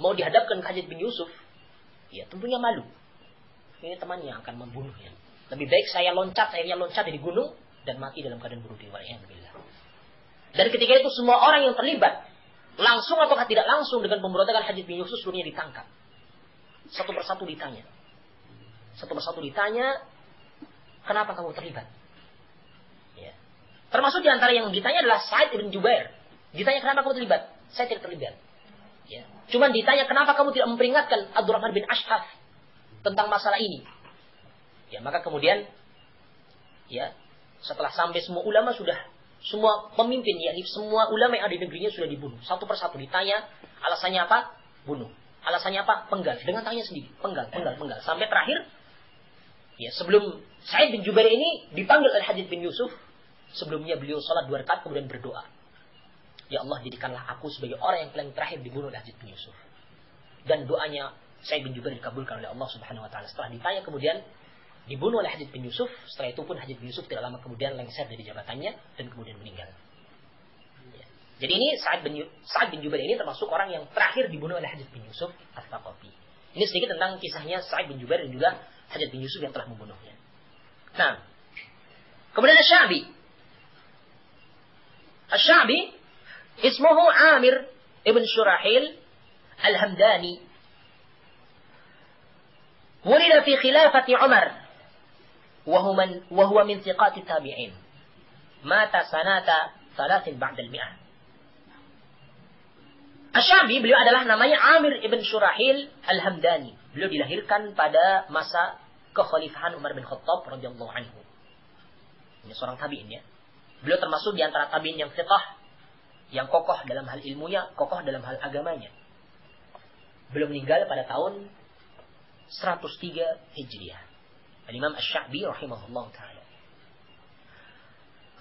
mau dihadapkan ke Hajjaj bin Yusuf, tentunya malu. Ini temannya yang akan membunuhnya. Lebih baik saya loncat dari gunung dan mati dalam keadaan bunuh diri. Dan ketika itu semua orang yang terlibat, langsung atau tidak langsung dengan pemberontakan Hajjaj bin Yusuf, seluruhnya ditangkap. Satu persatu ditanya, kenapa kamu terlibat? Ya. Termasuk di antara yang ditanya adalah Sa'id bin Jubair. Ditanya kenapa kamu terlibat? Saya tidak terlibat. Ya. Cuman ditanya kenapa kamu tidak memperingatkan Abdurrahman bin Ash'ath tentang masalah ini? Ya, maka kemudian setelah sampai semua pemimpin, semua ulama yang ada di negerinya sudah dibunuh. Satu persatu ditanya, alasannya apa? Bunuh. Alasannya apa? Penggal. Dengan tangannya sendiri. Penggal. Sampai terakhir, sebelum Sa'id bin Jubair ini dipanggil oleh Hajjaj bin Yusuf, sebelumnya beliau salat 2 rakaat kemudian berdoa. Ya Allah, jadikanlah aku sebagai orang yang paling terakhir dibunuh oleh Hajjaj bin Yusuf. Dan doanya Sa'id bin Jubair dikabulkan oleh Allah Subhanahu wa taala. Setelah ditanya kemudian dibunuh oleh Hajjaj bin Yusuf. Setelah itu pun Hajjaj bin Yusuf tidak lama kemudian lengser dari jabatannya dan kemudian meninggal. Jadi ini Sa'id bin Jubair ini termasuk orang yang terakhir dibunuh oleh Hajjaj bin Yusuf Ats-Tsaqafi. Ini sedikit tentang kisahnya Sa'id bin Jubair dan juga Hajjaj bin Yusuf yang telah membunuhnya. Nah, kemudian Asy-Sya'bi ismuhu Amir ibn Shurahil Al-Hamdani. Wulida fi khilafati Umar wa huwa min thiqati tabi'in. Mata sanata 3 ba'da al-mi'ah. Asy-Sya'bi, beliau adalah namanya Amir ibn Shurahil Al-Hamdani. Beliau dilahirkan pada masa kekhalifahan Umar bin Khattab radhiyallahu anhu. Ini seorang tabi'in ya. Beliau termasuk di antara tabi'in yang thiqah, yang kokoh dalam hal ilmunya, kokoh dalam hal agamanya. Beliau meninggal pada tahun 103 Hijriah. Al-Imam Asy-Sya'bi rahimahullah ta'ala.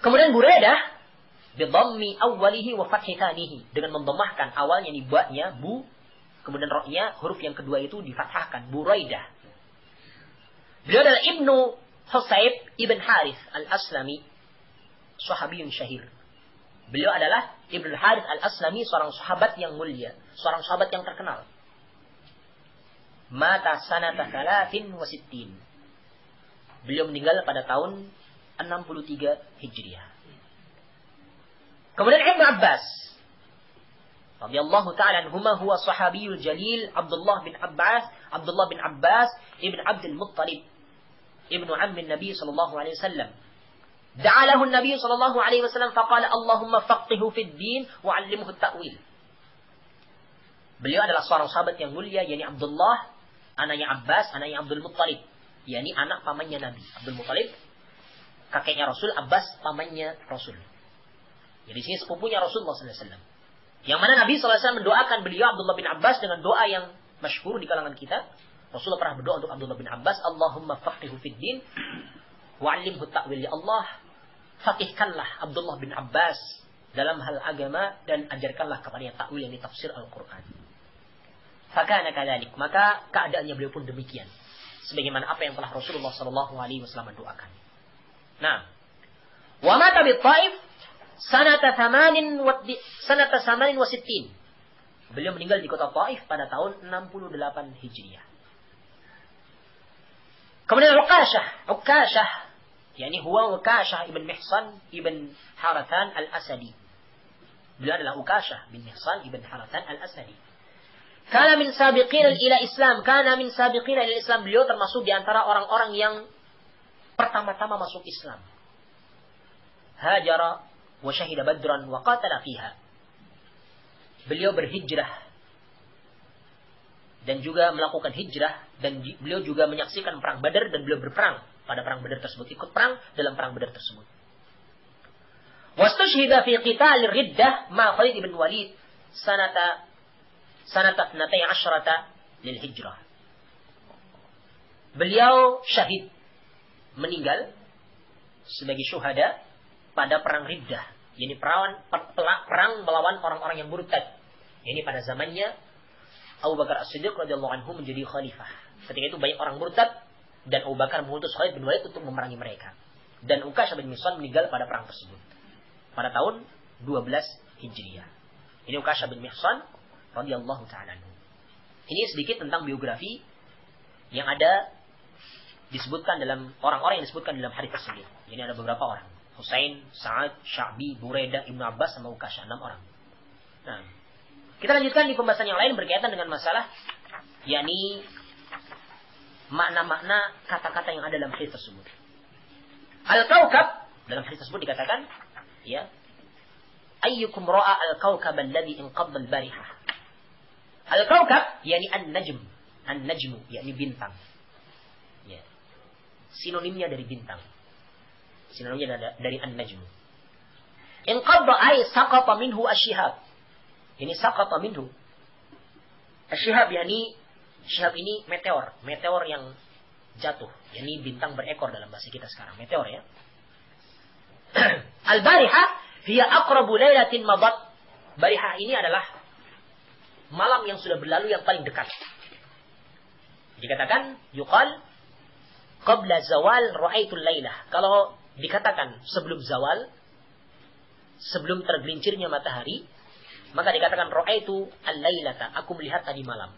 Kemudian Buraidah bidhammi awwalihi wa fathi thanihi, dengan mendhammahkan awalnya dibuatnya bu, kemudian ra'nya huruf yang kedua itu difathahkan, Buraidah. Beliau adalah Ibnu Husayb ibn Harith al-Aslami, sahabiyun syahir. Beliau adalah Ibnu Harith al-Aslami, seorang sahabat yang mulia, seorang sahabat yang terkenal. Mata sanata 63. Beliau meninggal pada tahun 63 Hijriah. Kemudian Ibnu Abbas radhiyallahu ta'ala anhuma, huwa sahabiyul jalil Abdullah bin Abbas ibn Abdul Muttalib ibnu ammin Nabi sallallahu alaihi wasallam. Da'a lahu Nabi sallallahu alaihi wasallam faqala Allahumma faqihhu fid din wa 'allimhu at-ta'wil. Beliau adalah seorang sahabat yang mulia, yakni Abdullah, anaknya Abbas, anaknya Abdul Muttalib, yakni anak pamannya Nabi. Abdul Muttalib kakeknya Rasul, Abbas pamannya Rasul. Jadi sini sepupunya Rasulullah sallallahu alaihi wasallam. Yang mana Nabi sallallahu alaihi wasallam mendoakan beliau Abdullah bin Abbas dengan doa yang masyhur di kalangan kita. Rasulullah pernah berdoa untuk Abdullah bin Abbas, Allahumma faqihhu fid din wa 'allimhu at-ta'wil. Ya Allah, faqihkanlah Abdullah bin Abbas dalam hal agama dan ajarkanlah kepadanya ta'wil, yang tafsir Al-Qur'an. Fakana kadzalik, maka keadaannya beliau pun demikian, sebagaimana apa yang telah Rasulullah sallallahu alaihi wasallam doakan. Nah, wa mata bi Thaif sanata 68. Beliau meninggal di kota Thaif pada tahun 68 Hijriah. Kemudian Uqashah, yakni huwa Uqashah ibn Mihsan ibn Haratan al-Asadi. Beliau adalah Uqashah bin Mihsan ibn Haratan al-Asadi. Kana min sabiqin ila Islam, beliau termasuk di antara orang-orang yang pertama-tama masuk Islam. Hajara wa syahida badran wa qatala fiha. Beliau berhijrah dan juga melakukan hijrah, dan beliau juga menyaksikan perang Badar, dan beliau berperang pada perang Badar tersebut, ikut perang dalam perang Badar tersebut. Wastushhida fi qital riddah ma Khalid ibn Walid sanata 12 lil hijrah. Beliau syahid, meninggal sebagai syuhada pada perang Riddah, yakni perang melawan orang-orang yang murtad. Ini pada zamannya Abu Bakar As-Siddiq radhiyallahu anhu menjadi khalifah. Ketika itu banyak orang murtad, dan Abu Bakar mengutus Khalid bin Walid untuk memerangi mereka. Dan Uqashah bin Mihsan meninggal pada perang tersebut pada tahun 12 Hijriah. Ini Uqashah bin Mihsan radhiyallahu ta'ala anhu. Ini sedikit tentang biografi yang ada disebutkan dalam orang-orang yang disebutkan dalam hadis tersebut. Ini ada beberapa orang: Husain, Sa'ad, Sya'bi, Buraidah, Ibnu Abbas, sama Uqashah, 6 orang. Nah, kita lanjutkan di pembahasan yang lain berkaitan dengan masalah, yakni makna-makna kata-kata yang ada dalam hadis tersebut. Al-Kaukab, dalam hadis tersebut dikatakan, ya, ayyukum ra'a al-kaukab alladhi inqadda al-barihah. Al-Kaukab yakni an-najm, an-najmu yakni bintang. Ya. Sinonimnya dari bintang. Sinonimnya dari an-najmu. Inqadda ay saqata minhu asy-syihab. Ini saqata minhu. Asy-syihab yakni, syihab ini meteor, meteor yang jatuh. Yakni bintang berekor dalam bahasa kita sekarang, meteor ya. Al-barihah hiya aqrabu lailatin madat. Barihah ini adalah malam yang sudah berlalu yang paling dekat. Dikatakan yuqal qabla zawal ra'aitul lailah. Kalau dikatakan sebelum zawal, sebelum tergelincirnya matahari, maka dikatakan ra'aitu al-lailata, aku melihat tadi malam.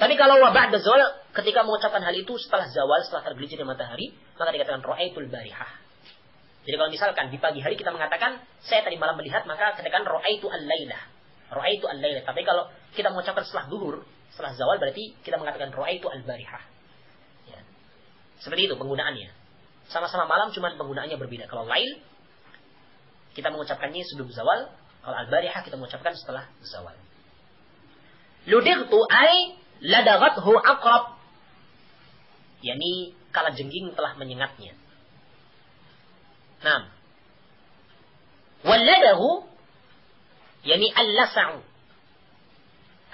Tapi kalau wa ba'da zawal, ketika mengucapkan hal itu setelah zawal, setelah tergelincirnya matahari, maka dikatakan ra'aitul barihah. Jadi kalau misalkan di pagi hari kita mengatakan saya tadi malam melihat, maka katakan ra'aitu al-lailah. Ra'aitu al-lailah. Tapi kalau kita mengucapkan setelah duhur, setelah zawal, berarti kita mengatakan ra'aitu al-barihah. Ya. Seperti itu penggunaannya. Sama-sama malam, cuman penggunaannya berbeda. Kalau lail, kita mengucapkannya sebelum zawal. Kalau al-barihah, kita mengucapkan setelah zawal. Ludightu ay ladaghathu aqrab. Yani kalajengking telah menyengatnya. Nah, Walladahu yani al-lasa'u.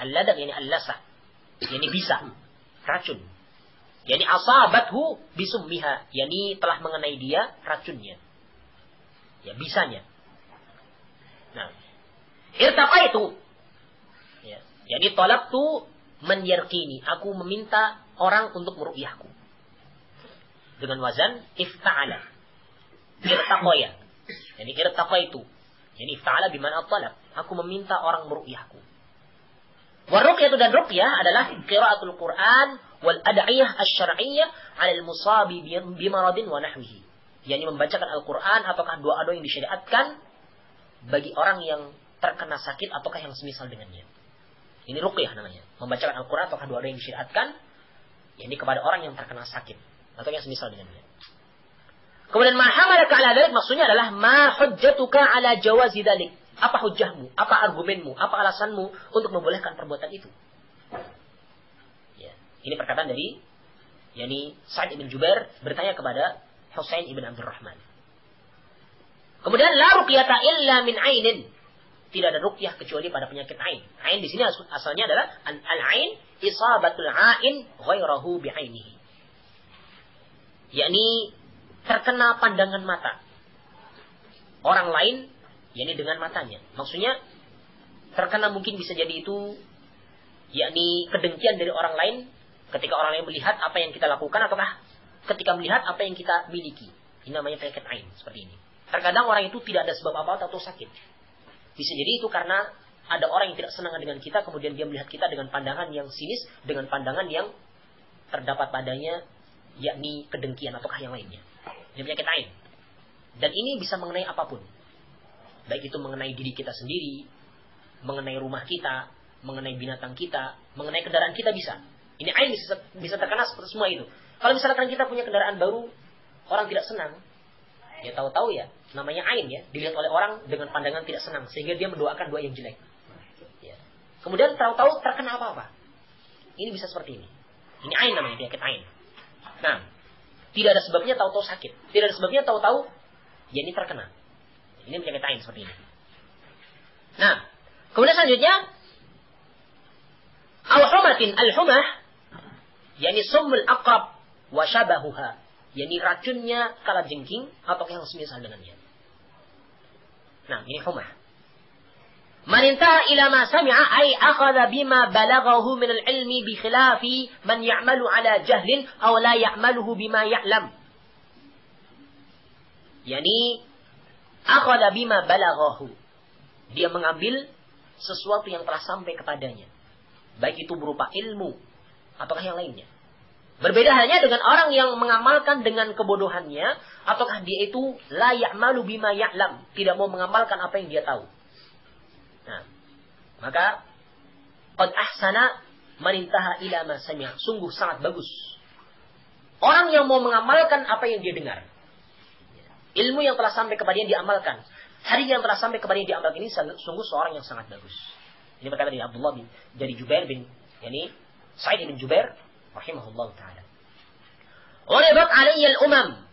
Al-ladag yani al-lasa'. Yani bisa. Racun. Yani asabathu bisummiha. Yani telah mengenai dia racunnya. Ya, bisanya. Nah, irtaqaitu. Ya, yani talabtu man yarqini. Aku meminta orang untuk meruqyahku. Dengan wazan ifta'ala. Irtaqaya. Yani irtaqaitu. Yani ifta'ala bimana talab. Aku meminta orang meruqyahku. Waruqyah dan ruqyah adalah qiraatul Quran wal ad'iyah asy-syar'iyyah 'ala al-musabi bi maradin wa nahwihi. Yani membacakan Al-Qur'an ataukah doa-doa yang disyariatkan bagi orang yang terkena sakit ataukah yang semisal dengannya. Ini ruqyah namanya. Membacakan Al-Qur'an ataukah doa-doa yang disyariatkan yani kepada orang yang terkena sakit atau yang semisal dengannya. Kemudian ma hamalaka 'ala dzalik maksudnya adalah ma hujjatuka 'ala jawazi dzalik. Apa hujahmu? Apa argumenmu? Apa alasanmu untuk membolehkan perbuatan itu? Ya. Ini perkataan dari yani Sa'id ibn Jubair bertanya kepada Husain ibn Abdurrahman. Kemudian la ruqyata illa min ainin. Tidak ada ruqyah kecuali pada penyakit ain. Ain di sini asalnya adalah al-ain isabatul ain ghairahu bi'ainihi. Yakni terkena pandangan mata orang lain yakni dengan matanya. Maksudnya terkena mungkin bisa jadi itu yakni kedengkian dari orang lain ketika orang lain melihat apa yang kita lakukan ataukah ketika melihat apa yang kita miliki. Ini namanya penyakit ain seperti ini. Terkadang orang itu tidak ada sebab apa-apa atau sakit. Bisa jadi itu karena ada orang yang tidak senang dengan kita kemudian dia melihat kita dengan pandangan yang sinis, dengan pandangan yang terdapat padanya yakni kedengkian ataukah yang lainnya. Ini penyakit ain. Dan ini bisa mengenai apapun. Baik itu mengenai diri kita sendiri, mengenai rumah kita, mengenai binatang kita, mengenai kendaraan kita bisa. Ini ain bisa terkena seperti semua itu. Kalau misalkan kita punya kendaraan baru, orang tidak senang, ya tahu-tahu ya, namanya ain ya, dilihat oleh orang dengan pandangan tidak senang, sehingga dia mendoakan doa yang jelek. Ya. Kemudian tahu-tahu terkena apa-apa. Ini bisa seperti ini. Ini ain namanya, penyakit ain. Nah, tidak ada sebabnya tahu-tahu sakit. Tidak ada sebabnya tahu-tahu, ya ini terkena. Ini penyakit ain seperti ini. Nah, kemudian selanjutnya al-humatin al-humah yakni summul aqrab wa syabahuha, yakni racunnya kalajengking atau yang semisal dengannya. Nah, ini humah. Man intaha ila ma sami'a ay akhadha bima balaghahu min al-ilmi bi khilafi man ya'malu ala jahlin aw la ya'maluhu bima ya'lam. Yani akhadha bima balaghahu. Dia mengambil sesuatu yang telah sampai kepadanya. Baik itu berupa ilmu ataukah yang lainnya. Berbeda halnya dengan orang yang mengamalkan dengan kebodohannya ataukah dia itu la ya'malu bima ya'lam, tidak mau mengamalkan apa yang dia tahu. Nah, maka qad ahsana man intaha ila ma sami'a. Sungguh sangat bagus orang yang mau mengamalkan apa yang dia dengar. Ilmu yang telah sampai kepadanya diamalkan. Hari yang telah sampai kepadanya diamalkan ini sungguh seorang yang sangat bagus. Ini berkata dari Abdullah dari Jubair bin yani Sa'id bin Jubair rahimahullah taala. Uridat 'alayya al-umam.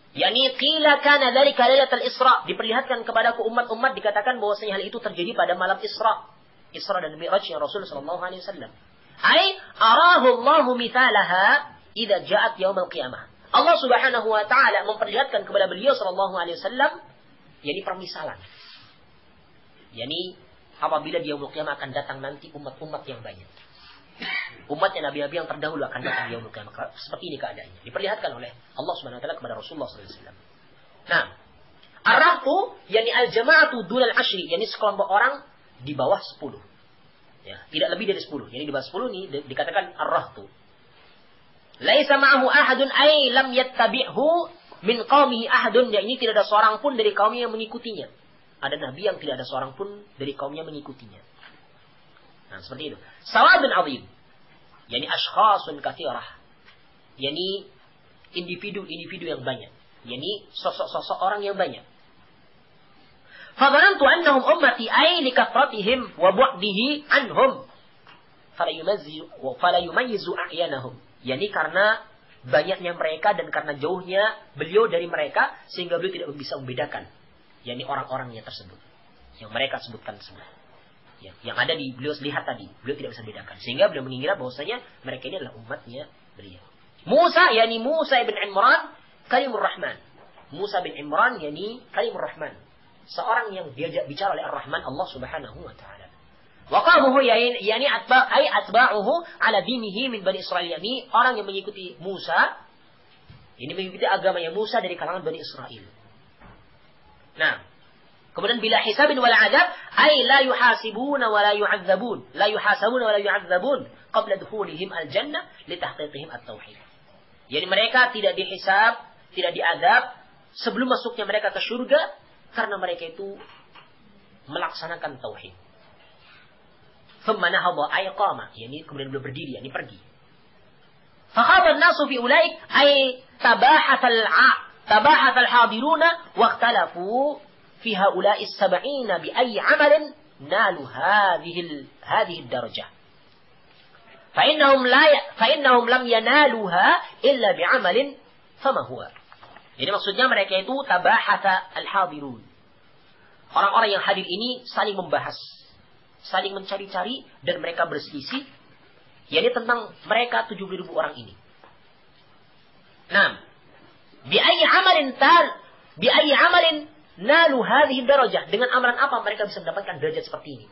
Yani qila kana dzalika lailatul Isra. Diperlihatkan kepadaku umat-umat dikatakan bahwasanya hal itu terjadi pada malam Isra. Isra dan Mi'raj yang Rasul sallallahu alaihi wasallam. Ai arahu Allahu mithalaha idza ja'at yaumil qiyamah. Allah Subhanahu wa taala memperlihatkan kepada beliau sallallahu alaihi wasallam yakni permisalan. Yani apabila di yaumul qiyamah akan datang nanti umat-umat yang banyak. Umatnya nabi-nabi yang terdahulu akan datang di yaumul qiyamah. Seperti ini keadaannya. Diperlihatkan oleh Allah Subhanahu wa taala kepada Rasulullah sallallahu alaihi wasallam. Nah, ar-rahtu yakni al-jama'atu dunal ashri, yakni sekelompok orang di bawah 10. Ya, tidak lebih dari 10. Yani di bawah 10 ini dikatakan ar-rahtu. Laisa ma'ahu ahadun ay lam yattabi'hu min qaumihi ahadun, ya ini tidak ada seorang pun dari kaumnya yang mengikutinya. Ada nabi yang tidak ada seorang pun dari kaumnya mengikutinya. Nah, seperti itu. Sawadun azim. Yani ashkhasun katsirah. Yani individu-individu yang banyak. Yani sosok-sosok orang yang banyak. Fadhanantu annahum ummati ay likafratihim wa bu'dihi anhum. Fala yumayyizu a'yanahum. Yani karena banyaknya mereka dan karena jauhnya beliau dari mereka sehingga beliau tidak bisa membedakan yakni orang-orangnya tersebut yang mereka sebutkan tersebut. Ya, yang ada di beliau lihat tadi, beliau tidak bisa bedakan. Sehingga beliau mengira bahwasanya mereka ini adalah umatnya beliau. Musa, yakni Musa bin Imran, Kalimur Rahman. Musa bin Imran, yakni Kalimur Rahman. Seorang yang diajak bicara oleh Ar-Rahman, Allah Subhanahu wa taala. Wa qawmuhu yakni atba'uhu ala dinihi min Bani Israil, yakni orang yang mengikuti Musa, ini mengikuti agamanya Musa dari kalangan Bani Israil. Nah, kemudian bila hisabin wala adab, ay la yuhasibuna wa la yu'adzabun. La yuhasabuna wa la yu'adzabun qabla dukhulihim al-jannah li tahqiqihim at-tauhid. Jadi mereka tidak dihisab, tidak diadab sebelum masuknya mereka ke surga karena mereka itu melaksanakan tauhid. Thumma nahadha ay qama, yani kemudian beliau berdiri, yani pergi. Fa khaba an-nasu fi ulaik ay tabahat al-hadiruna wa ikhtalafu في هؤلاء 70 بأي عمل نالوا هذه الدرجة فإنهم لم ينالوها إلا بعمل فما هو. Jadi maksudnya mereka itu tabahatha al-hadirun. Orang-orang yang hadir ini saling membahas, saling mencari-cari dan mereka berselisih, yakni tentang mereka 70.000 orang ini. Nah, bi ayyi amalin nalu hadhihi darajah, dengan amalan apa mereka bisa mendapatkan derajat seperti ini?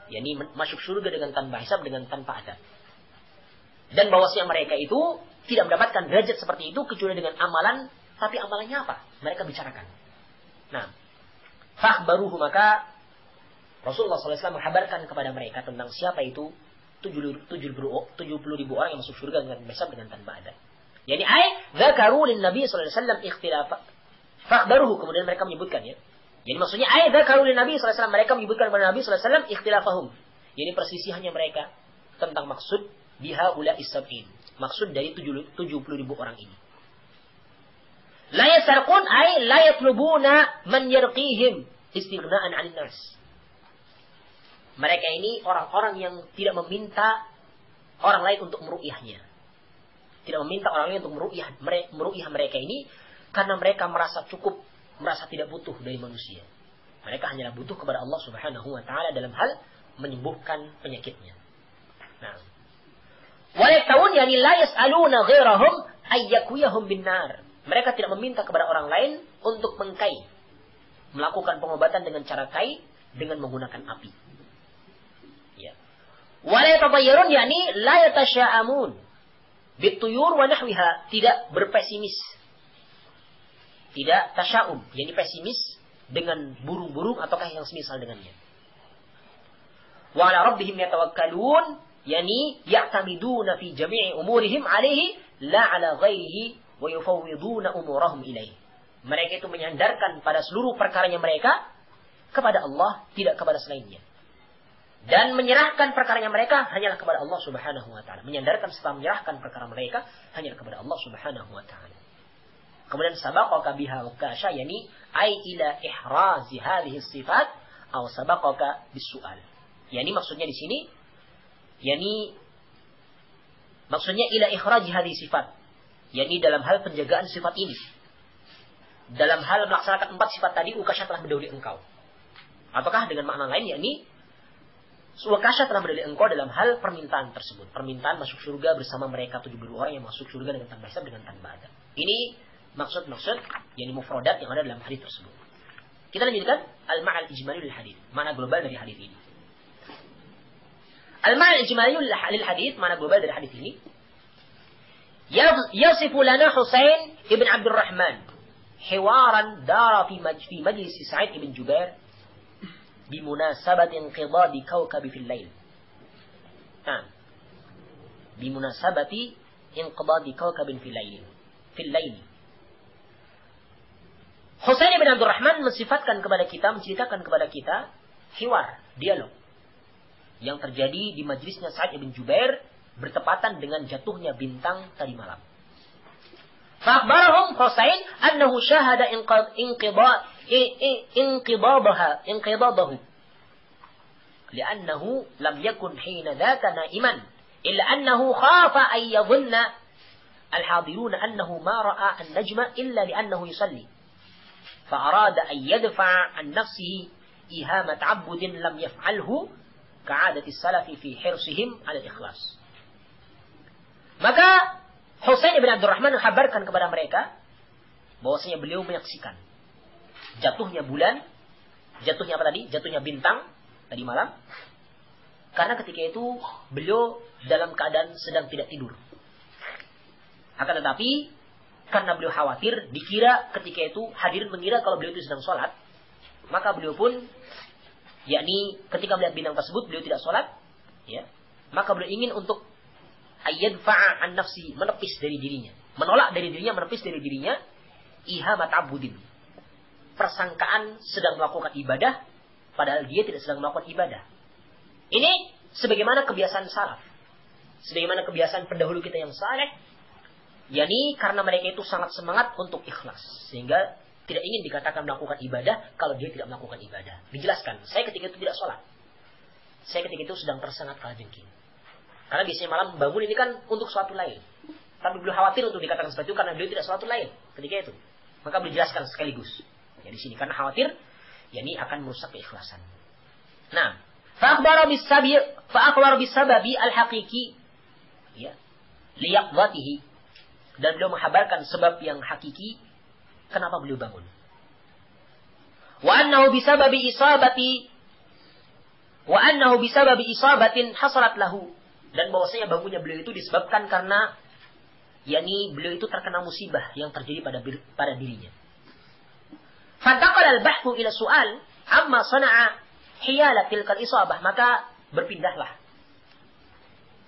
yakni masuk surga dengan tanpa hisab, dengan tanpa adab. Dan bahwasanya mereka itu tidak mendapatkan derajat seperti itu kecuali dengan amalan, tapi amalannya apa? Mereka bicarakan. Nah, fakhbaruhu, maka Rasulullah SAW menghabarkan kepada mereka tentang siapa itu 70.000 orang yang masuk surga dengan hisab, dengan tanpa adab. Yani dzakaru lin Nabi sallallahu alaihi wasallam ikhtilaf. Fakhbaruhu, kemudian mereka menyebutkan ya. Jadi maksudnya dzakaru lin Nabi sallallahu alaihi wasallam, mereka menyebutkan kepada Nabi sallallahu alaihi wasallam ikhtilafahum. Yani persisihannya mereka tentang maksud biha ula'is sab'in. Maksud dari 70.000 orang ini. La yasarqun la yatlubuna man yarqihim istighna'an 'anil nas. Mereka ini orang-orang yang tidak meminta orang lain untuk meru'yahnya. Tidak meminta orang lain untuk meru'yah mereka ini karena mereka merasa cukup, merasa tidak butuh dari manusia. Mereka hanyalah butuh kepada Allah Subhanahu wa taala dalam hal menyembuhkan penyakitnya. Nah, walaitawun yani la yas'aluna ghairahum ayyakuyahum binnar. Mereka tidak meminta kepada orang lain untuk mengkai, melakukan pengobatan dengan cara kai dengan menggunakan api. Ya. Walaitatayyarun yani la yatasya'amun bituyur wa nahwiha, tidak berpesimis. Tidak tasya'um, yani pesimis dengan burung-burung ataukah yang semisal dengannya. Wa 'ala rabbihim yatawakkalun, yani ya'tamiduna fi jami'i umurihim 'alaihi la 'ala ghairihi wa yufawwiduna umurahum ilaihi. Mereka itu menyandarkan pada seluruh perkaranya mereka kepada Allah, tidak kepada selainnya. Dan menyerahkan perkaranya mereka hanyalah kepada Allah Subhanahu wa taala. Menyandarkan serta menyerahkan perkara mereka hanyalah kepada Allah Subhanahu wa taala. Kemudian sabaqaka biha wakasha, yani ay ila ihrazi hadhihi sifat atau sabaqaka bisu'al. Yani maksudnya di sini, yani maksudnya ila ikhraji hadhihi sifat. Yani dalam hal penjagaan sifat ini. Dalam hal melaksanakan 4 sifat tadi, Ukasha telah mendahului engkau. Ataukah dengan makna lain, yakni Ukasha telah mendahului engkau dalam hal permintaan tersebut. Permintaan masuk surga bersama mereka 70 orang yang masuk surga dengan tanpa hisab, dengan tanpa adab. Ini maksud-maksud yakni mufradat yang ada dalam hadis tersebut. Kita lanjutkan al-ma'al ijmali lil hadis, makna global dari hadis ini. Al-ma'al ijmali lil hadis, makna global dari hadis ini. Yasifu lana Husain ibn Abdul Rahman hiwaran dara fi majlis Sa'id ibn Jubair bimunasabati inqidadi kawkabi fil lail. Bimunasabati inqidadi kawkabin fil lail. Husain bin Abdul Rahman menceritakan kepada kita hiwar, dialog yang terjadi di majlisnya Sa'id bin Jubair bertepatan dengan jatuhnya bintang tadi malam. Fa'akhbarahum Husain annahu syahada inqidadahu li'annahu lam yakun hina dhaka na'iman illa annahu khafa an yadhunna al-hadiruna annahu ma ra'a an-najma illa li'annahu yusalli. fa'arada an yadfa'a an nafsihi ihama ta'abbudin lam yaf'alhu ka'adati salafi fi hirsihim 'ala al-ikhlas. Maka Husain bin Abdurrahman menghabarkan kepada mereka bahwasanya beliau menyaksikan jatuhnya bulan, jatuhnya apa tadi? Jatuhnya bintang tadi malam. Karena ketika itu beliau dalam keadaan sedang tidak tidur. Akan tetapi karena beliau khawatir, dikira ketika itu hadirin mengira kalau beliau itu sedang sholat, maka beliau pun, yakni ketika melihat bintang tersebut beliau tidak sholat, ya, maka beliau ingin untuk ayyadfa'a an nafsi, menepis dari dirinya, menolak dari dirinya, menepis dari dirinya, ihamat abudin, persangkaan sedang melakukan ibadah, padahal dia tidak sedang melakukan ibadah. Ini sebagaimana kebiasaan salaf, sebagaimana kebiasaan pendahulu kita yang saleh, yakni karena mereka itu sangat semangat untuk ikhlas, sehingga tidak ingin dikatakan melakukan ibadah kalau dia tidak melakukan ibadah. Dijelaskan, saya ketika itu tidak sholat, saya ketika itu sedang tersengat kalajengking. Karena biasanya malam bangun ini kan untuk suatu lain, tapi beliau khawatir untuk dikatakan seperti itu karena beliau tidak suatu lain ketika itu. Maka beliau jelaskan sekaligus ya di sini karena khawatir, yakni akan merusak keikhlasan. Nah, fa'akhbara bisababi al-haqiqi, ya, liyaqdatihi, dan beliau menghabarkan sebab yang hakiki kenapa beliau bangun. Wa annahu bisababi isabatin hasalat lahu, dan bahwasanya bangunnya beliau itu disebabkan karena yakni beliau itu terkena musibah yang terjadi pada dirinya. Fantaqala al-bahthu ila su'al amma sana'a hiyala tilkal isabah, maka berpindahlah.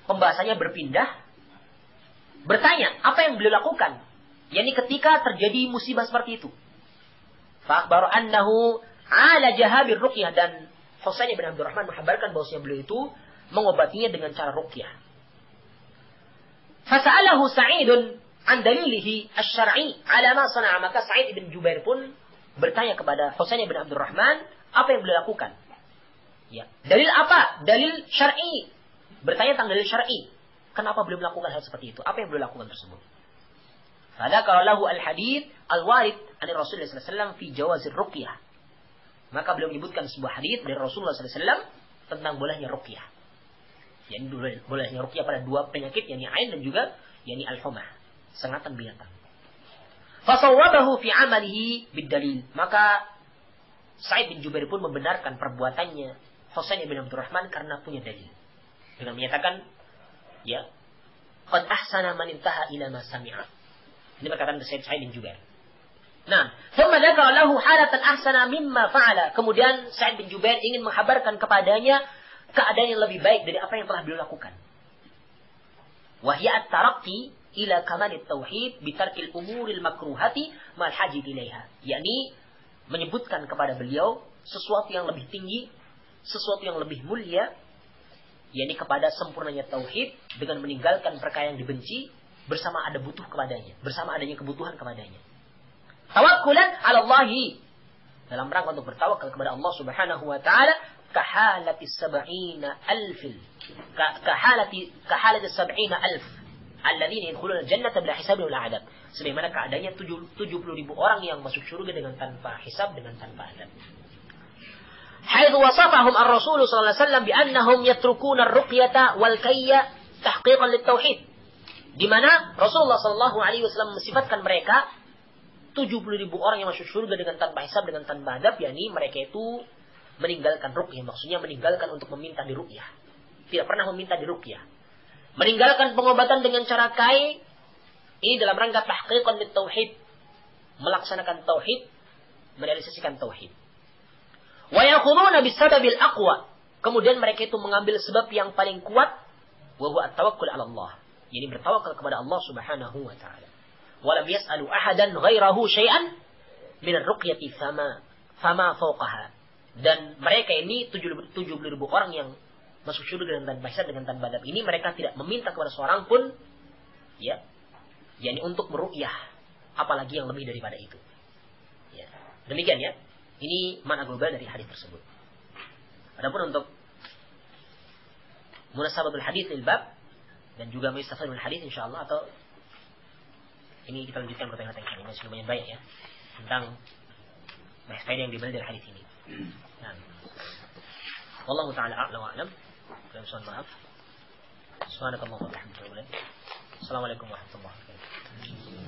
Pembahasannya berpindah, bertanya apa yang beliau lakukan, yakni ketika terjadi musibah seperti itu. Fa akhbara annahu ala jahabir ruqyah, dan Husain bin Abdurrahman menghabarkan bahwasanya beliau itu mengobatinya dengan cara ruqyah. Fasa'alahu Sa'idun an dalilihi asy-syar'i ala ma sana'a, maka Sa'id bin Jubair pun bertanya kepada Husain bin Abdurrahman apa yang beliau lakukan. Ya, dalil apa? Dalil syar'i. Bertanya tentang dalil syar'i. Kenapa beliau melakukan hal seperti itu? Apa yang beliau lakukan tersebut? Fadzakara lahu al-hadits al-warid an Rasulullah sallallahu alaihi wasallam fi jawazir ruqyah. Maka beliau menyebutkan sebuah hadits dari Rasulullah sallallahu alaihi wasallam tentang bolehnya ruqyah. Yani bolehnya ruqyah pada dua penyakit, yakni ain dan juga yakni al-humah, sengatan binatang. Fasawwabahu fi amalihi bid-dalil. Maka Sa'id bin Jubair pun membenarkan perbuatannya Husain bin Abdurrahman karena punya dalil. Dengan menyatakan, ya, qad ahsana man intaha ila ma sami'a. Ini perkataan Sa'id bin Jubair. Nah, thumma dzakara lahu halatan ahsana mimma fa'ala. Kemudian Sa'id bin Jubair ingin menghabarkan kepadanya keadaan yang lebih baik dari apa yang telah beliau lakukan. Wa hiya at-taraqqi ila kamalit tauhid bi tarkil umuril makruhati mal hajid ilaiha. yakni menyebutkan kepada beliau sesuatu yang lebih tinggi, sesuatu yang lebih mulia, yakni kepada sempurnanya tauhid dengan meninggalkan perkara yang dibenci bersama ada butuh kepadanya, bersama adanya kebutuhan kepadanya. Tawakkulan 'ala Allah, dalam rangka untuk bertawakal kepada Allah Subhanahu wa taala, kahalati 70,000 kahalati 70,000 alladzina yadkhuluna al-jannata bila hisabin wala 'adab. Sebagaimana keadaannya 70,000 orang yang masuk surga dengan tanpa hisab, dengan tanpa adab. Haitsu wasafahum ar-rasul sallallahu alaihi wasallam bi annahum yatrukuna ar-ruqyata wal kayya tahqiqan lit-tauhid. Di mana Rasulullah sallallahu alaihi wasallam mensifatkan mereka 70,000 orang yang masuk surga dengan tanpa hisab, dengan tanpa adab, yakni mereka itu meninggalkan ruqyah, maksudnya meninggalkan untuk meminta di ruqyah. Tidak pernah meminta di ruqyah. Meninggalkan pengobatan dengan cara kai, ini dalam rangka tahqiqan lit-tauhid, melaksanakan tauhid, merealisasikan tauhid. Wa yakhuduna bisababil aqwa, kemudian mereka itu mengambil sebab yang paling kuat, wa huwa at-tawakkul 'ala Allah, yakni bertawakal kepada Allah Subhanahu wa taala. Wa lam yas'alu ahadan ghairahu syai'an min ar-ruqyati fama fawqaha. Dan mereka ini 70,000 orang yang masuk surga dengan tanpa hisab, dengan tanpa adab ini, mereka tidak meminta kepada seorang pun, ya, yakni untuk meruqyah, apalagi yang lebih daripada itu. Ya. Demikian ya. Ini makna global dari hadis tersebut. Adapun untuk munasabatul hadis lil bab dan juga mustafadul hadis insyaallah, atau ini kita lanjutkan pertanyaan-pertanyaan ini masih lumayan banyak ya, tentang faedah yang diambil dari hadis ini. Nah, wallahu taala a'lam wa a'lam. Maaf. Subhanakallahumma wa bihamdika. Assalamualaikum warahmatullahi wabarakatuh.